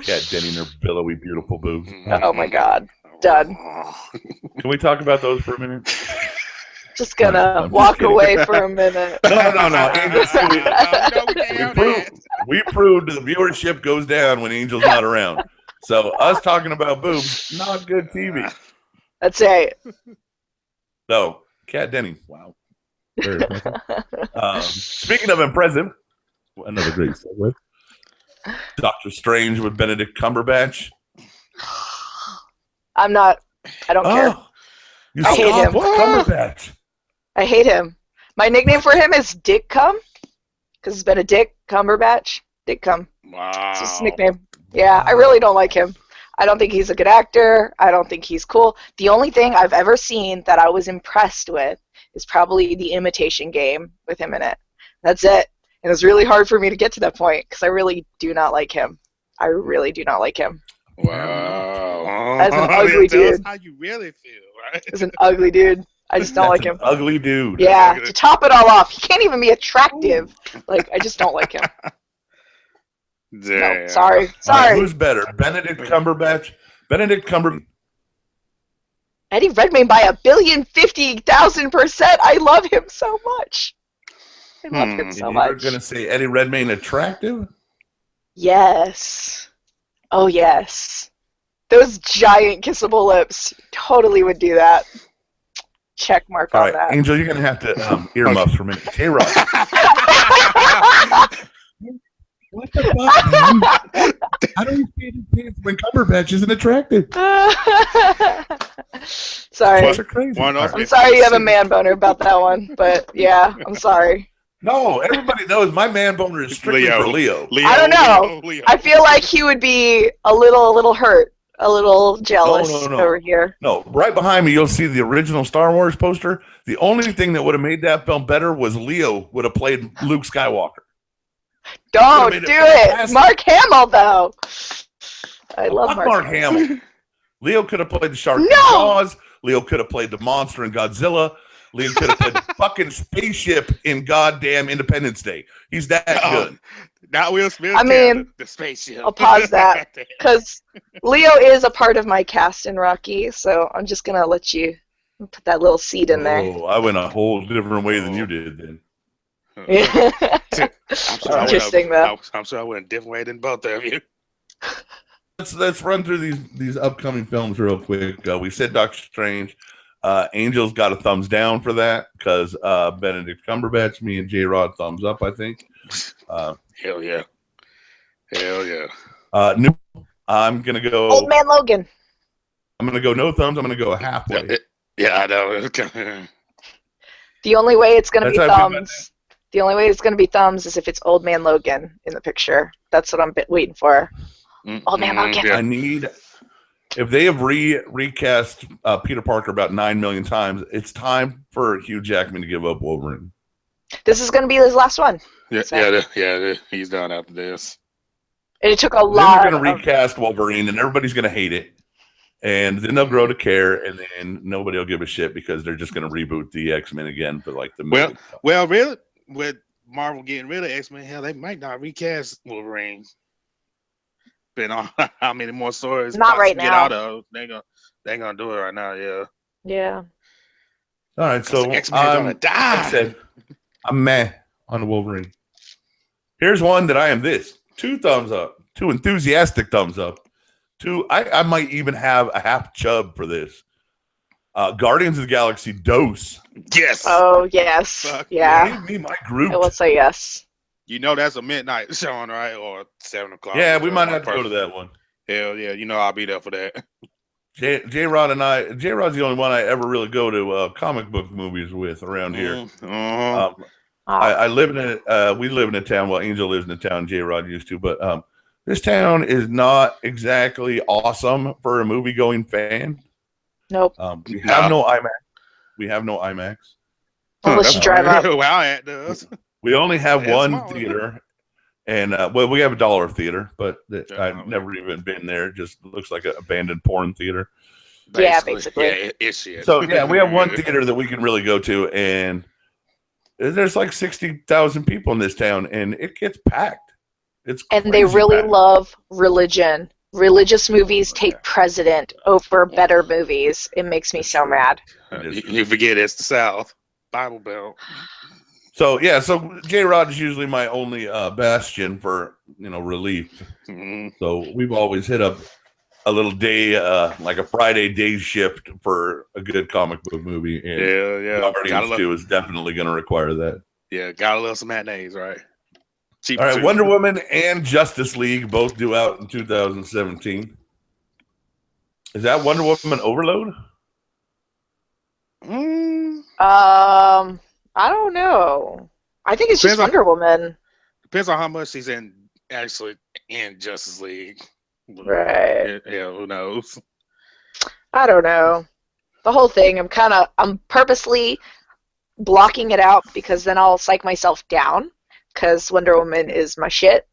Kat Denny and her billowy, beautiful boobs. Oh, my God. Done. Can we talk about those for a minute? Just gonna walk away for a minute. No. We proved the viewership goes down when Angel's not around. So us talking about boobs, not good TV. That's it. No, Kat Denny. Wow. Very impressive. Speaking of impressive, another great segue. Doctor Strange with Benedict Cumberbatch. I don't care. I hate him. Cumberbatch. I hate him. My nickname for him is Dick Cum, because it's been a Dick Cumberbatch. Dick Cum. Wow. It's his nickname. Yeah, I really don't like him. I don't think he's a good actor. I don't think he's cool. The only thing I've ever seen that I was impressed with is probably The Imitation Game with him in it. That's it. And it's really hard for me to get to that point because I really do not like him. I really do not like him. Wow. As an ugly dude. That's how you really feel, right? As an ugly dude. I just don't like him. Ugly dude. Yeah, to top it all off, he can't even be attractive. Like, I just don't like him. Damn. No, sorry. Right, who's better, Benedict Cumberbatch? Eddie Redmayne by 1,050,000%. I love him so much. I love him so much. You're gonna say Eddie Redmayne attractive? Yes. Oh yes. Those giant kissable lips totally would do that. Check mark on that. Angel, you're gonna have to earmuffs for a minute. K-Rock. What the fuck, man? How do you see his pants when Cumberbatch isn't attractive? Sorry. Crazy. I'm sorry you have a man boner about that one, but yeah, I'm sorry. No, everybody knows my man boner is strictly for Leo. I don't know. Leo. I feel like he would be a little hurt, a little jealous over here. No, right behind me, you'll see the original Star Wars poster. The only thing that would have made that film better was Leo would have played Luke Skywalker. Don't do it. Mark Hamill, though. I love Mark Hamill. Leo could have played the shark in Jaws. Leo could have played the monster in Godzilla. Leo could have played the fucking spaceship in goddamn Independence Day. He's that good. Not Will Smith. I mean, the spaceship. I'll pause that because Leo is a part of my cast in Rocky, so I'm just gonna let you put that little seed in there. Oh, I went a whole different way than you did then. Yeah. Interesting, though. I'm sure I went a different way than both of you. Let's run through these upcoming films real quick. We said Doctor Strange. Angel's got a thumbs down for that because Benedict Cumberbatch, me and J-Rod thumbs up, I think. Hell yeah. I'm gonna go Old Man Logan. I'm gonna go no thumbs. I'm gonna go halfway. Yeah, I know. The only way it's gonna be thumbs. The only way it's gonna be thumbs is if it's Old Man Logan in the picture. That's what I'm waiting for. Old Man Logan. I need. If they have recast Peter Parker about 9 million times, it's time for Hugh Jackman to give up Wolverine. This is going to be his last one. Yeah, he's done after this. And it took a lot. Then they're going to recast Wolverine, and everybody's going to hate it. And then they'll grow to care, and then nobody will give a shit because they're just going to reboot the X-Men again for like the movie. Well, really, with Marvel getting rid of X-Men, hell, they might not recast Wolverine. Been on how many more stories not right now. Get out of. They gonna do it right now. Yeah. All right, so gonna die. Like I said, I'm meh on the Wolverine. Here's one that I am 2 thumbs up, 2 enthusiastic thumbs up. 2, I might even have a half chub for this. Guardians of the Galaxy Dose. Yes. Oh yes. Yeah. Give me my group. I will say yes. You know that's a midnight showing, right? Or 7 o'clock. Yeah, we might have to go to that one. Hell yeah, I'll be there for that. J-Rod's the only one I ever really go to comic book movies with around here. I live in we live in a town. Well, Angel lives in a town J-Rod used to, but this town is not exactly awesome for a movie-going fan. Nope. We have no IMAX. Unless you drive up. Well, it does. We only have one theater, and we have a dollar theater, but I've never even been there. It just looks like an abandoned porn theater. Basically. Yeah, it's shit. So yeah, we have one theater that we can really go to, and there's like 60,000 people in this town, and it gets packed. And they really love religion. Religious movies take precedent over better movies. It makes me so mad. You forget it's the South. Bible Belt. So yeah, so J-Rod is usually my only bastion for relief. Mm-hmm. So we've always hit up a little day, like a Friday day shift for a good comic book movie. And Guardians 2 is definitely going to require that. Yeah, gotta love some matinees, right? All right, Wonder Woman and Justice League both due out in 2017. Is that Wonder Woman Overload? I don't know. I think it's just Wonder Woman. Depends on how much she's actually in Justice League. Right. Yeah, who knows? I don't know. The whole thing, I'm purposely blocking it out because then I'll psych myself down because Wonder Woman is my shit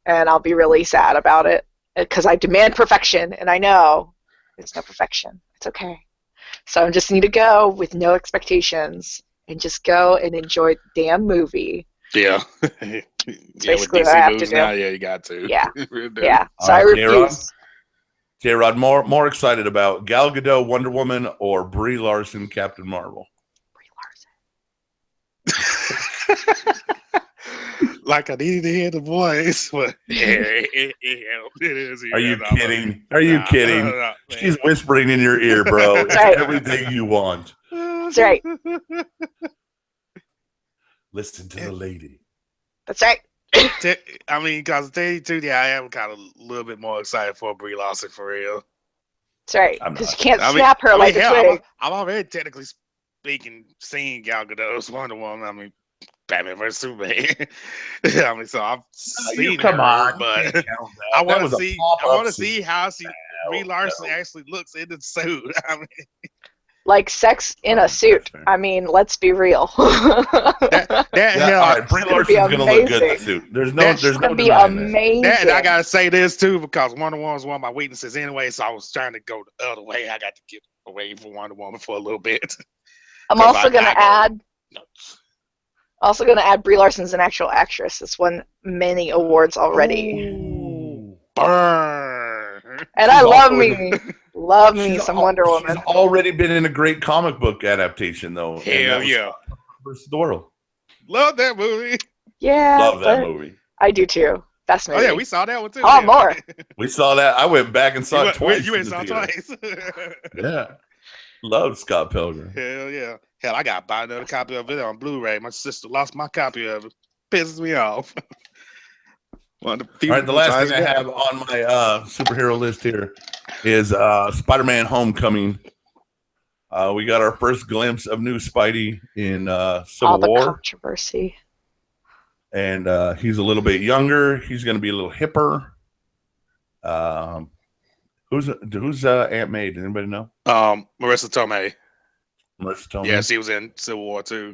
and I'll be really sad about it because I demand perfection and I know there's no perfection. It's okay. So I just need to go with no expectations and just go and enjoy the damn movie. Yeah. Basically what I have to do. Now, yeah, you got to. Yeah. Yeah. So I refuse. J-Rod, more excited about Gal Gadot, Wonder Woman, or Brie Larson, Captain Marvel? Brie Larson. Like I needed to hear the voice, but it is. Are you kidding? Are you kidding? No, she's whispering in your ear, bro. It's everything you want. That's right. Listen to the lady. That's right. I mean, because tell you too, I am kind of a little bit more excited for Brie Larson for real. That's right. Because you can't snap her like a twig. I'm already technically speaking, seeing Gal Gadot's Wonder Woman. I mean, Batman vs Superman. I mean, so I've seen come her, on, but I want to see how Brie Larson actually looks in the suit. I mean, Like sex in a suit. I mean, let's be real. that hell, all right, Brie Larson's gonna look good in the suit. There's no denying amazing. And I gotta say this too, because Wonder Woman was one of my weaknesses anyway, so I was trying to go the other way. I got to get away from Wonder Woman for a little bit. I'm also gonna add. Also gonna add Brie Larson's an actual actress. It's won many awards already. Ooh, burn. And I love me some Wonder Woman. She's already been in a great comic book adaptation, though. Hell yeah. Versus the World. Love that movie. Yeah. Love that movie. I do too. Best movie. Oh, yeah, we saw that one too. Oh, more. We saw that. I went back and saw it twice. You went saw it twice. Yeah. Love Scott Pilgrim. Hell yeah. Hell, I got to buy another copy of it on Blu-ray. My sister lost my copy of it. Pisses me off. All right, the last thing I have on my superhero list here is Spider-Man Homecoming. We got our first glimpse of new Spidey in Civil War. Controversy. And he's a little bit younger. He's going to be a little hipper. Who's Aunt May? Does anybody know? Marissa Tomei. Marissa Tomei. Yeah, she was in Civil War too.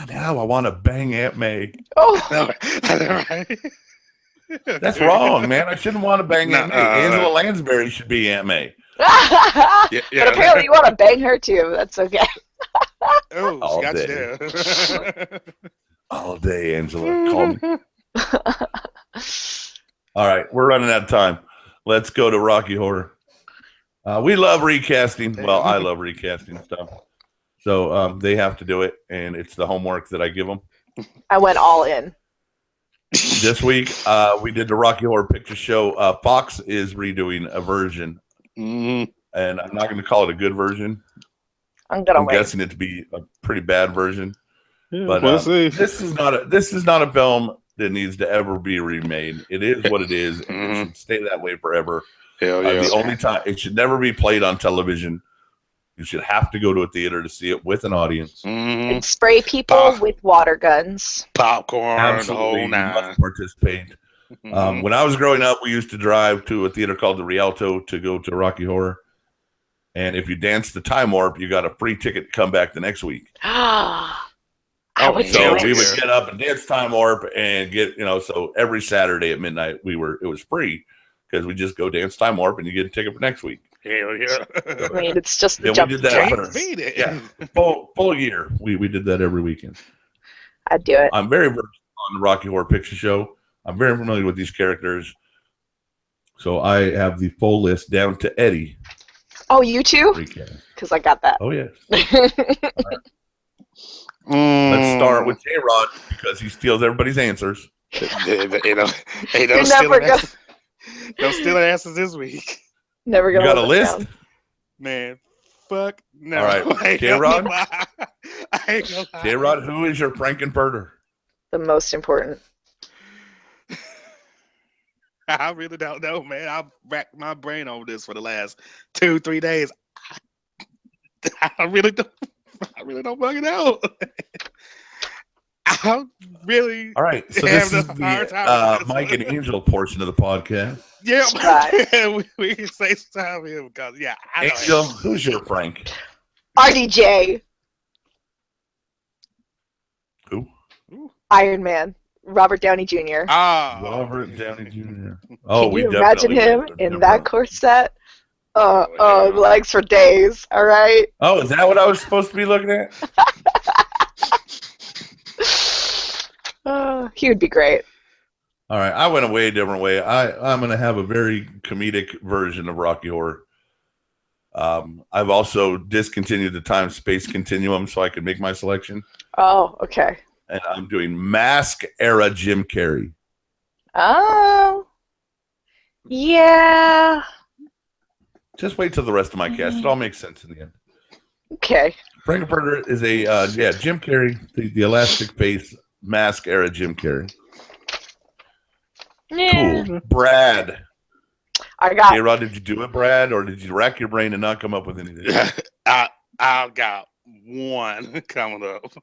Now I want to bang Aunt May. Oh, Right? That's wrong, man. I shouldn't want to bang Aunt May. Angela Lansbury should be Aunt May. But apparently you want to bang her too. That's okay. Oh, all got day. you there. All day, Angela. Call me. All right, we're running out of time. Let's go to Rocky Horror. We love recasting. Well, I love recasting stuff. So they have to do it, and it's the homework that I give them. I went all in. This week, we did the Rocky Horror Picture Show. Fox is redoing a version, and I'm not going to call it a good version. I'm guessing it to be a pretty bad version. Yeah, but we'll see. This is not a film that needs to ever be remade. It is what it is. And it should stay that way forever. Hell yeah. The only time it should never be played on television. You should have to go to a theater to see it with an audience. And spray people with water guns. Popcorn. Absolutely, you must participate. When I was growing up, we used to drive to a theater called the Rialto to go to Rocky Horror. And if you danced the time warp, you got a free ticket to come back the next week. So we would get up and dance time warp and get, so every Saturday at midnight it was free because we just go dance time warp and you get a ticket for next week. Hell yeah. I mean, it's just the jump. We did that full year. We did that every weekend. I'd do it. I'm very versed on the Rocky Horror Picture Show. I'm very familiar with these characters. So I have the full list down to Eddie. Oh, you too? Because I got that. Oh, yes. Let's start with J-Rod because he steals everybody's answers. Don't steal answers this week. Never gonna. You got a list? Down. Man, fuck no. All right, J-Rod. J-Rod, who is your Frankenfurter? The most important. I really don't know, man. I've racked my brain over this for the last 2-3 days. I really don't fucking know. I really. All right, so this is the Mike and Angel portion of the podcast. Yeah, we can say some time here because Angel, who's your Frank? RDJ. Who? Iron Man. Robert Downey Jr. Robert Downey Jr. Oh, Can you imagine him in that corset? Legs for days. All right. Oh, is that what I was supposed to be looking at? He would be great. All right, I went a way different way. I'm going to have a very comedic version of Rocky Horror. I've also discontinued the time-space continuum so I could make my selection. Oh, okay. And I'm doing Mask era Jim Carrey. Oh, yeah. Just wait till the rest of my cast. It all makes sense in the end. Okay. Frankenfurter is a Jim Carrey, the elastic face Mask era Jim Carrey. Yeah. Cool. Brad. Hey, Rod, did you do it, Brad, or did you rack your brain and not come up with anything? I've got one coming up.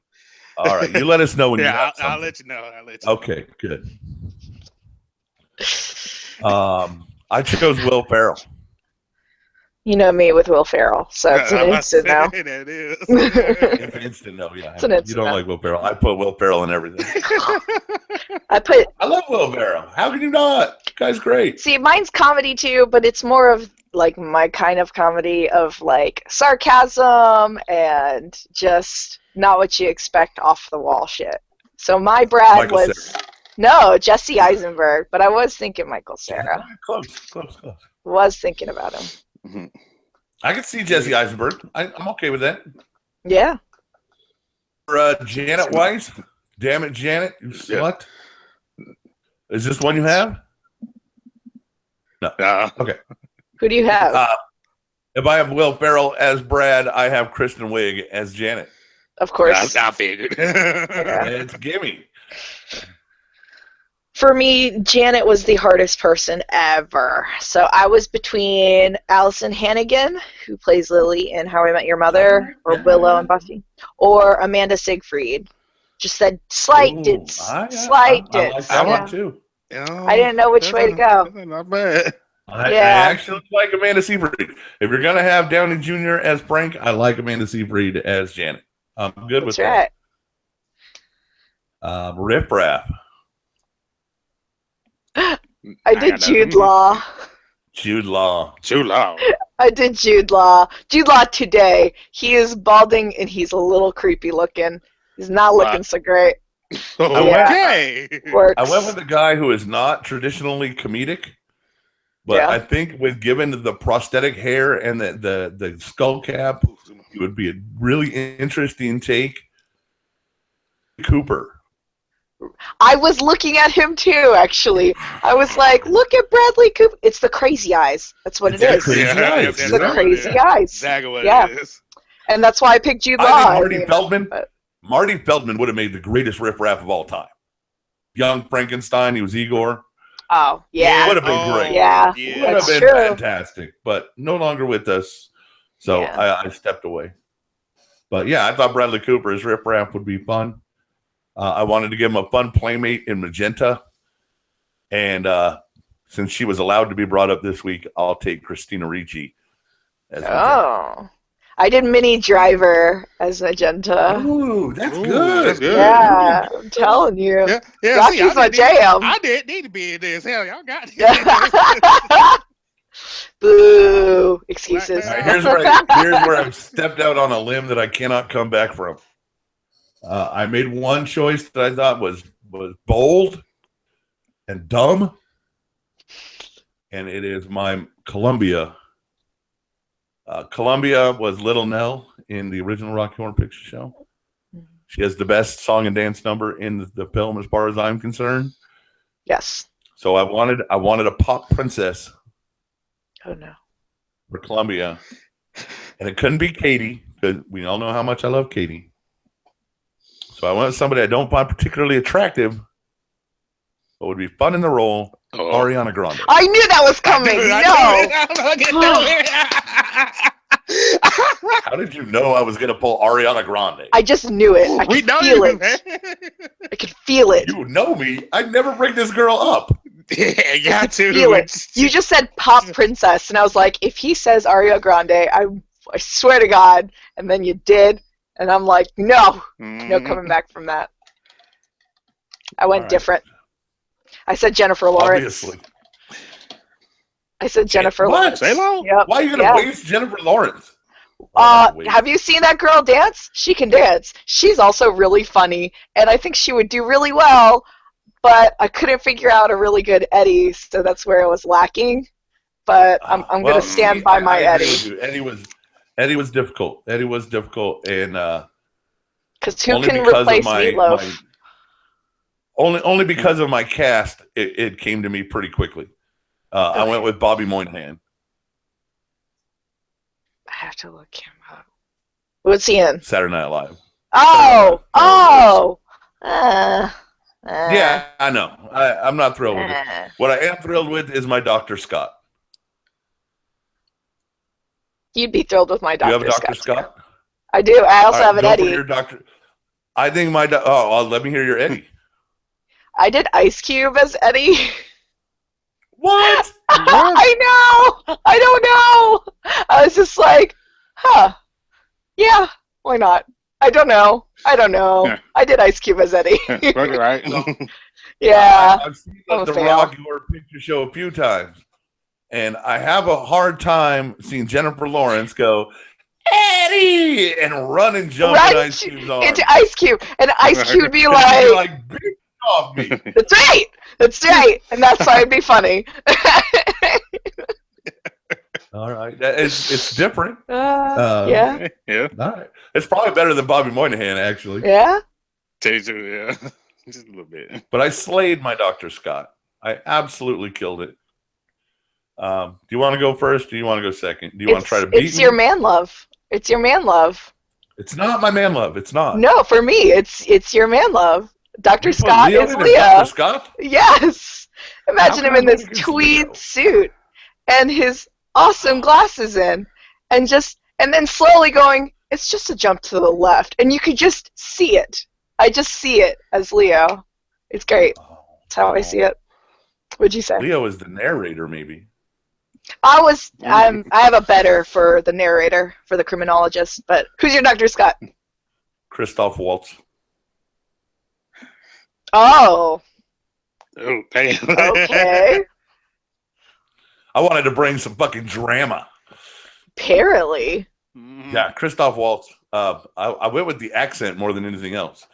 All right, you let us know when you got I'll let you know. Okay, good. I chose Will Ferrell. You know me with Will Ferrell, so it's an instant no. That is. It's an instant no, yeah. You don't like Will Ferrell. I put Will Ferrell in everything. I love Will Ferrell. How can you not? The guy's great. See, mine's comedy too, but it's more of like my kind of comedy of like sarcasm and just not what you expect off the wall shit. So my Brad Michael was Cera. no Jesse Eisenberg, but I was thinking Michael Cera. Close. Was thinking about him. Mm-hmm. I can see Jesse Eisenberg. I'm okay with that. Yeah. For Janet Weiss, damn it, Janet, you slut. Is this one you have? No. Okay. Who do you have? If I have Will Ferrell as Brad, I have Kristen Wiig as Janet. Of course. I figured. It's gimme. For me, Janet was the hardest person ever. So I was between Allison Hannigan, who plays Lily in How I Met Your Mother, or Willow and Buffy, or Amanda Siegfried. Just that slight dits. I like that one too. I didn't know which way to go. Not bad. I actually like Amanda Seyfried. If you're gonna have Downey Jr. as Frank, I like Amanda Seyfried as Janet. I'm good with that. Riff Raff. I did Jude Law. Jude Law. I did Jude Law. Jude Law today. He is balding and he's a little creepy looking. He's not looking so great. Okay. Works. I went with a guy who is not traditionally comedic, but I think with given the prosthetic hair and the skull cap, it would be a really interesting take. Cooper. I was looking at him too, actually. I was like, look at Bradley Cooper. It's the crazy eyes. That's what it is. Crazy eyes. It's the crazy eyes. Exactly what it is. And that's why I picked Jude Law. Marty Feldman would have made the greatest riff-raff of all time. Young Frankenstein, he was Igor. Oh, yeah. It would have been great. Yeah, would have been fantastic, but no longer with us. So I stepped away. But yeah, I thought Bradley Cooper's riff-raff would be fun. I wanted to give him a fun playmate in Magenta. And since she was allowed to be brought up this week, I'll take Christina Ricci as Magenta. I did Minnie Driver as Magenta. Ooh, that's good. That's good. Yeah, I'm telling you. Yeah, Rocky's my jam. I didn't need to be in this. Hell, y'all got it. Boo. Excuses. Right, here's where I've stepped out on a limb that I cannot come back from. I made one choice that I thought was bold and dumb, and it is my Columbia. Columbia was Little Nell in the original Rocky Horror Picture Show. She has the best song and dance number in the film, as far as I'm concerned. Yes. So I wanted a pop princess. Oh no. For Columbia, and it couldn't be Katie because we all know how much I love Katie. So I wanted somebody I don't find particularly attractive, but would be fun in the role. Ariana Grande. I knew that was coming. How did you know I was going to pull Ariana Grande? I just knew it. I could feel it. I could feel it. You know me. I'd never bring this girl up. Yeah, you got to. Feel it. You just said pop princess, and I was like, if he says Ariana Grande, I swear to God. And then you did, and I'm like, no coming back from that. I went different. I said Jennifer Lawrence. Obviously. I said Jennifer Lawrence. Yep. Why are you going to waste Jennifer Lawrence? Have you seen that girl dance? She can dance. She's also really funny, and I think she would do really well, but I couldn't figure out a really good Eddie, so that's where it was lacking. But I'm going to stand by my Eddie. Eddie was difficult. Eddie was difficult, and because who can replace Meatloaf? Only because of my cast, it came to me pretty quickly. I went with Bobby Moynihan. I have to look him up. What's he in? Saturday Night Live. Yeah, I know. I'm not thrilled with it. What I am thrilled with is my Dr. Scott. You'd be thrilled with my Dr. Scott. You have a Dr. Scott? I do. I also have an Eddie. Your doctor. I think my let me hear your Eddie. I did Ice Cube as Eddie. What? I know. I don't know. I Why not? I don't know. Yeah. I did Ice Cube as Eddie. Right. Yeah. I've seen the Rocky Horror Picture Show a few times, and I have a hard time seeing Jennifer Lawrence go, Eddie, and run and jump in Ice Cube's arms. Into Ice Cube, and Ice Cube be like, "Bitch off me." That's right, and that's why it'd be funny. All right, it's different. Yeah. Yeah. All right, it's probably better than Bobby Moynihan, actually. Yeah. Just a little bit. But I slayed my Dr. Scott. I absolutely killed it. Do you want to go first? Or do you want to go second? Do you want to try to beat me? It's your man love. It's your man love. It's not my man love. It's not. No, for me, it's your man love. Dr. Scott is Leo. Dr. Scott? Yes. Imagine him in this tweed suit and his awesome glasses in, and then slowly going, it's just a jump to the left, and you could just see it. I just see it as Leo. It's great. That's how I see it. What'd you say? Leo is the narrator, maybe. I have a better for the narrator, for the criminologist, but who's your Dr. Scott? Christoph Waltz. Oh. Oh, damn. Okay. I wanted to bring some fucking drama. Apparently. Yeah, Christoph Waltz. I went with the accent more than anything else.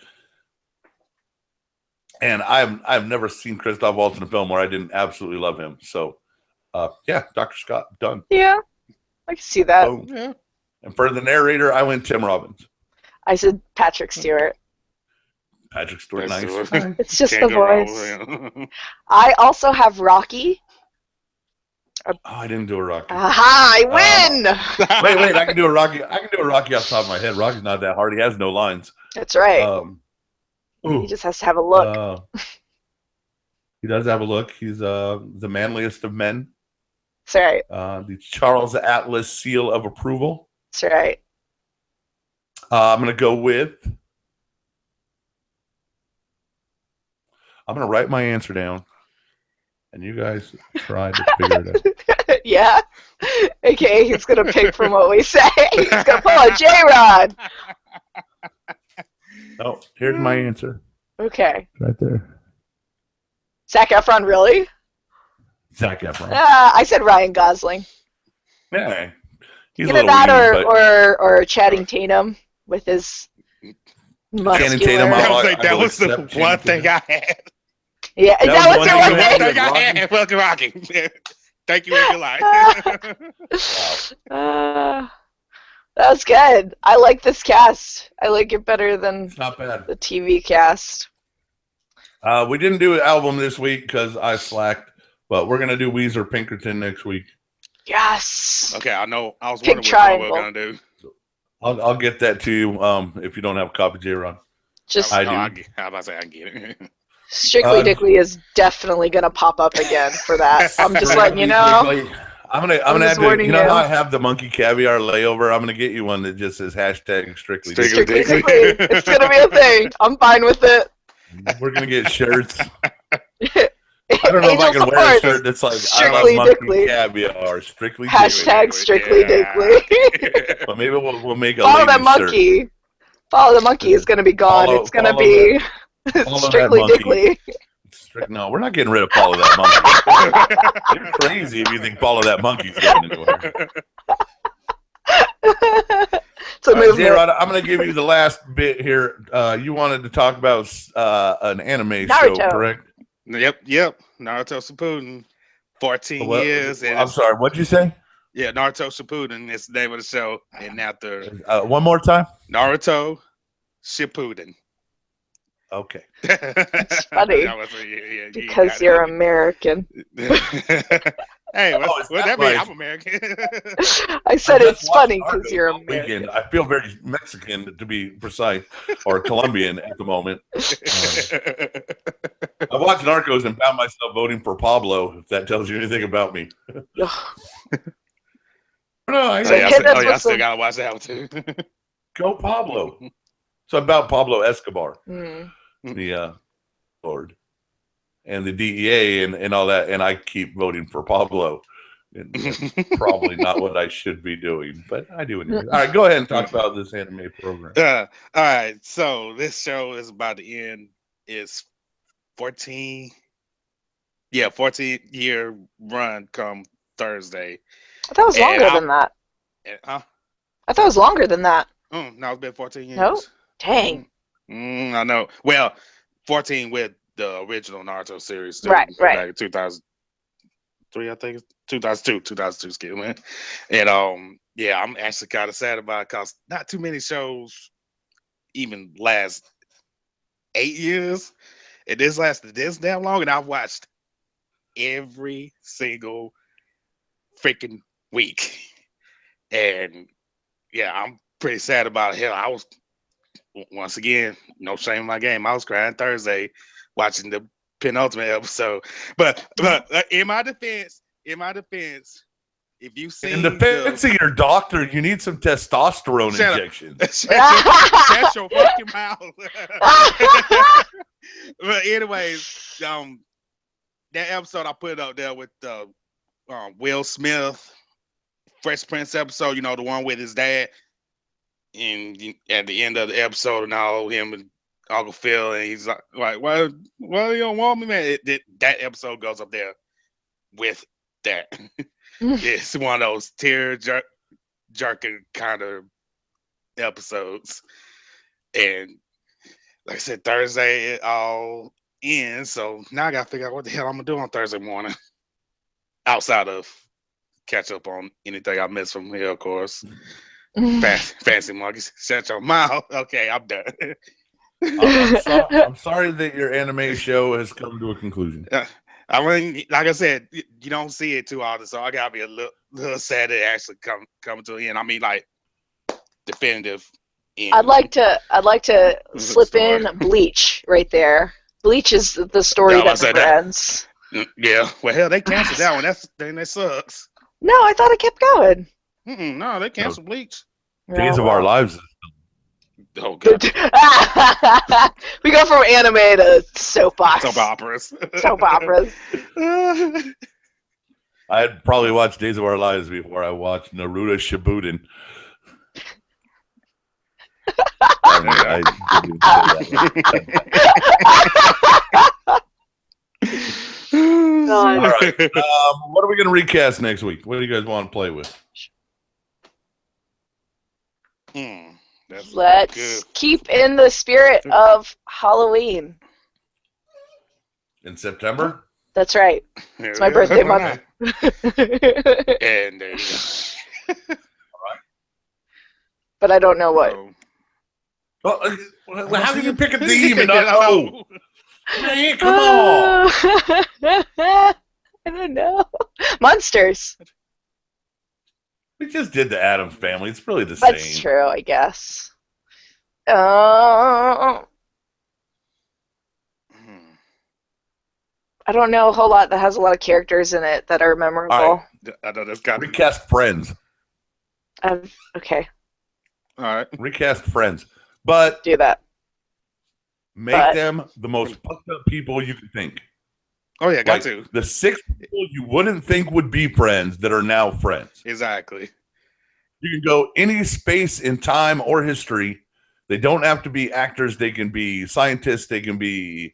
And I've never seen Christoph Waltz in a film where I didn't absolutely love him. So, yeah, Dr. Scott, done. Yeah, I can see that. Oh. Yeah. And for the narrator, I went Tim Robbins. I said Patrick Stewart. Patrick Stewart, nice. It's just the voice. I also have Rocky. Oh, I didn't do a Rocky. Aha! I win. Wait! I can do a Rocky. I can do a Rocky off the top of my head. Rocky's not that hard. He has no lines. That's right. He just has to have a look. He does have a look. He's the manliest of men. That's right. The Charles Atlas seal of approval. That's right. I'm gonna go with. I'm gonna write my answer down. And you guys try to figure it out. Yeah. Okay, he's going to pick from what we say. He's going to pull a J-Rod. Oh, here's my answer. Okay. Right there. Zac Efron, really? Zac Efron. I said Ryan Gosling. Yeah. He's either that or Channing Tatum with his muscular... Channing Tatum. That was the one thing I had. Yeah, that was your one thing. Welcome, Rocky. Thank you in your life. That was good. I like this cast. I like it better than it's not bad. The TV cast. We didn't do an album this week because I slacked, but we're gonna do Weezer Pinkerton next week. Yes. Okay, I know. I was wondering what we were gonna do. I'll get that to you if you don't have a copy, J-Ron. Just I do. How about I say I can get it? Strictly Dickly is definitely gonna pop up again for that. I'm just letting you know. I'm gonna have to. You know how I have the monkey caviar layover? I'm gonna get you one that just says hashtag Strictly Dickly. It's gonna be a thing. I'm fine with it. We're gonna get shirts. I don't know if I can wear a shirt that's like Strictly I love monkey Dickly. Caviar, Strictly hashtag Dickly. Strictly Dickly. But maybe we'll make a Follow that monkey. Shirt. Follow the monkey is gonna be gone. It's gonna be Strictly Dickly. No, we're not getting rid of Follow That Monkey. You're crazy if you think Follow That Monkey's going anywhere. J-Rod, I'm going to give you the last bit here. You wanted to talk about an anime show, correct? Yep. Naruto Shippuden. 14 years. And I'm sorry, what'd you say? Yeah, Naruto Shippuden is the name of the show. And after one more time? Naruto Shippuden. Okay. It's funny because you're American. Hey, what that mean? I'm American. I said it's funny because you're American. I feel very Mexican, to be precise, or Colombian at the moment. I watched Narcos and found myself voting for Pablo, if that tells you anything about me. I still got to watch that one, too. Go Pablo. It's about Pablo Escobar. Mm. The Lord and the DEA and all that, and I keep voting for Pablo That's probably not what I should be doing, but I do anyway. All right, go ahead and talk about this anime program. All right, so this show is about to end. It's 14-year run come Thursday. I thought it was longer than that. Huh? I thought it was longer than that. No, it's been 14 years. No? Dang. I know. Well, 14 with the original Naruto series. Too, right. Back in 2003, I think. 2002, excuse me. And I'm actually kind of sad about it because not too many shows even last 8 years. And this lasted this damn long, and I've watched every single freaking week. And yeah, I'm pretty sad about it. Hell, I was, once again, no shame in my game, I was crying Thursday watching the penultimate episode. But in my defense, if you see in defense of your doctor, you need some testosterone injections. Shut your fucking mouth. But anyways, that episode I put up there with Will Smith, Fresh Prince episode, you know, the one with his dad, and at the end of the episode, and all him and Uncle Phil, and he's like, why you don't want me, man? That episode goes up there with that. It's one of those tear jerking kind of episodes. And like I said, Thursday it all ends, so now I gotta figure out what the hell I'm gonna do on Thursday morning. Outside of catch up on anything I missed from here, of course. Fancy monkeys, shut your mouth. Okay, I'm done. I'm sorry that your anime show has come to a conclusion. I mean, like I said, you don't see it too often, so I gotta be a little sad that it actually come to an end. I mean, like definitive end. I'd like to slip in Bleach right there. Bleach is the story that never ends. Yeah, well, hell, they canceled that one. That sucks. No, I thought it kept going. No, they canceled Bleach. Days of Our Lives. Oh god. We go from anime to soap operas. Soap operas. I'd probably watch Days of Our Lives before I watched Naruto Shippuden. I didn't say that. All right. What are we going to recast next week? What do you guys want to play with? Let's keep in the spirit of Halloween. In September? That's right. It's my birthday month. And there you go. All right. But I don't know what. Well, how can you pick a theme and not know? Man, come on. I don't know. Monsters. We just did the Addams Family. It's really the same. That's true, I guess. I don't know a whole lot that has a lot of characters in it that are memorable. All right. I know that's got recast Friends. Okay. All right. Recast Friends. But do that. Make them the most fucked up people you can think. Oh yeah, got to. The 6 people you wouldn't think would be friends that are now friends. Exactly. You can go any space in time or history. They don't have to be actors. They can be scientists. They can be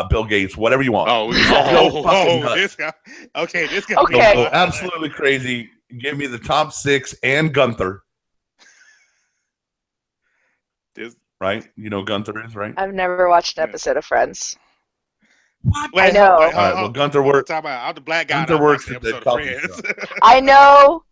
Bill Gates, whatever you want. This guy. Okay, this guy. Okay. Go absolutely crazy. Give me the top 6 and Gunther. Right? You know Gunther is, right? I've never watched an episode of Friends. What? I know. All right, well, Gunther works. I'm the black guy. Gunther works at the Friends. I know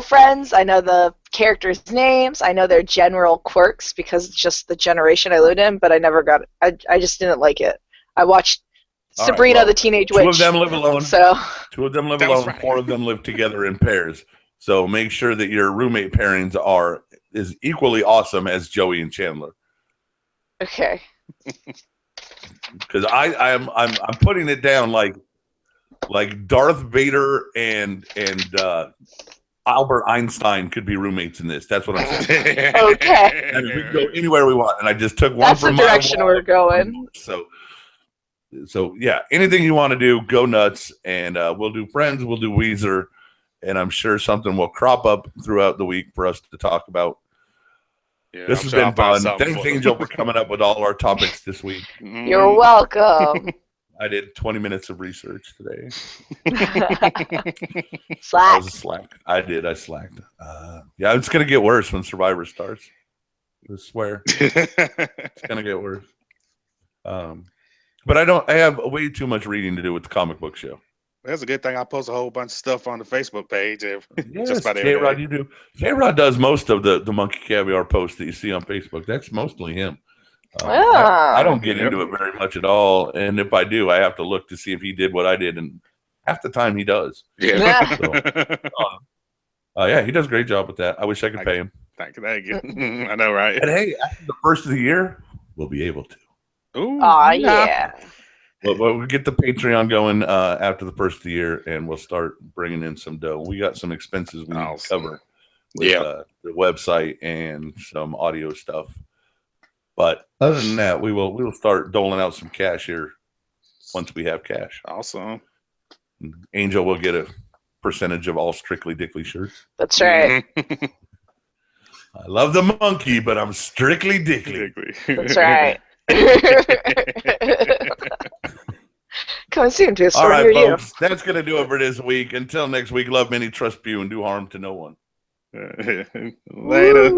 Friends. I know the characters' names. I know their general quirks because it's just the generation I lived in, but I never got it. I just didn't like it. I watched Sabrina the Teenage Witch. 2 of them live alone. So 2 of them live alone. 4 of them live together in pairs. So make sure that your roommate pairings are as equally awesome as Joey and Chandler. Okay. Because I'm putting it down like Darth Vader and Albert Einstein could be roommates in this. That's what I'm saying. Okay. I mean, we can go anywhere we want, and I just took one That's from the direction we're going. So So yeah, anything you want to do, go nuts, and we'll do Friends, we'll do Weezer, and I'm sure something will crop up throughout the week for us to talk about. Yeah, this has been fun. Thanks, Angel, for coming up with all our topics this week. You're welcome. I did 20 minutes of research today. Slack. I was a slack. I slacked. Yeah, it's going to get worse when Survivor starts. I swear. It's going to get worse. But I have way too much reading to do with the comic book show. That's a good thing. I post a whole bunch of stuff on the Facebook page. Yes, J-Rod, you do. J-Rod does most of the Monkey Caviar posts that you see on Facebook. That's mostly him. I don't get into it very much at all, and if I do, I have to look to see if he did what I did, and half the time he does. Yeah. So, yeah, he does a great job with that. I wish I could pay him. Thank you. I know, right? And hey, after the first of the year, we'll be able to. Ooh, yeah. We'll get the Patreon going after the first of the year, and we'll start bringing in some dough. We got some expenses we need to cover with the website and some audio stuff. But other than that, we will start doling out some cash here once we have cash. Awesome. Angel will get a percentage of all Strictly Dickly shirts. That's right. I love the monkey, but I'm Strictly Dickly. That's right. Coming soon to a store near you. All right, folks. You. That's going to do it for this week. Until next week, love many, trust few, and do harm to no one. Later.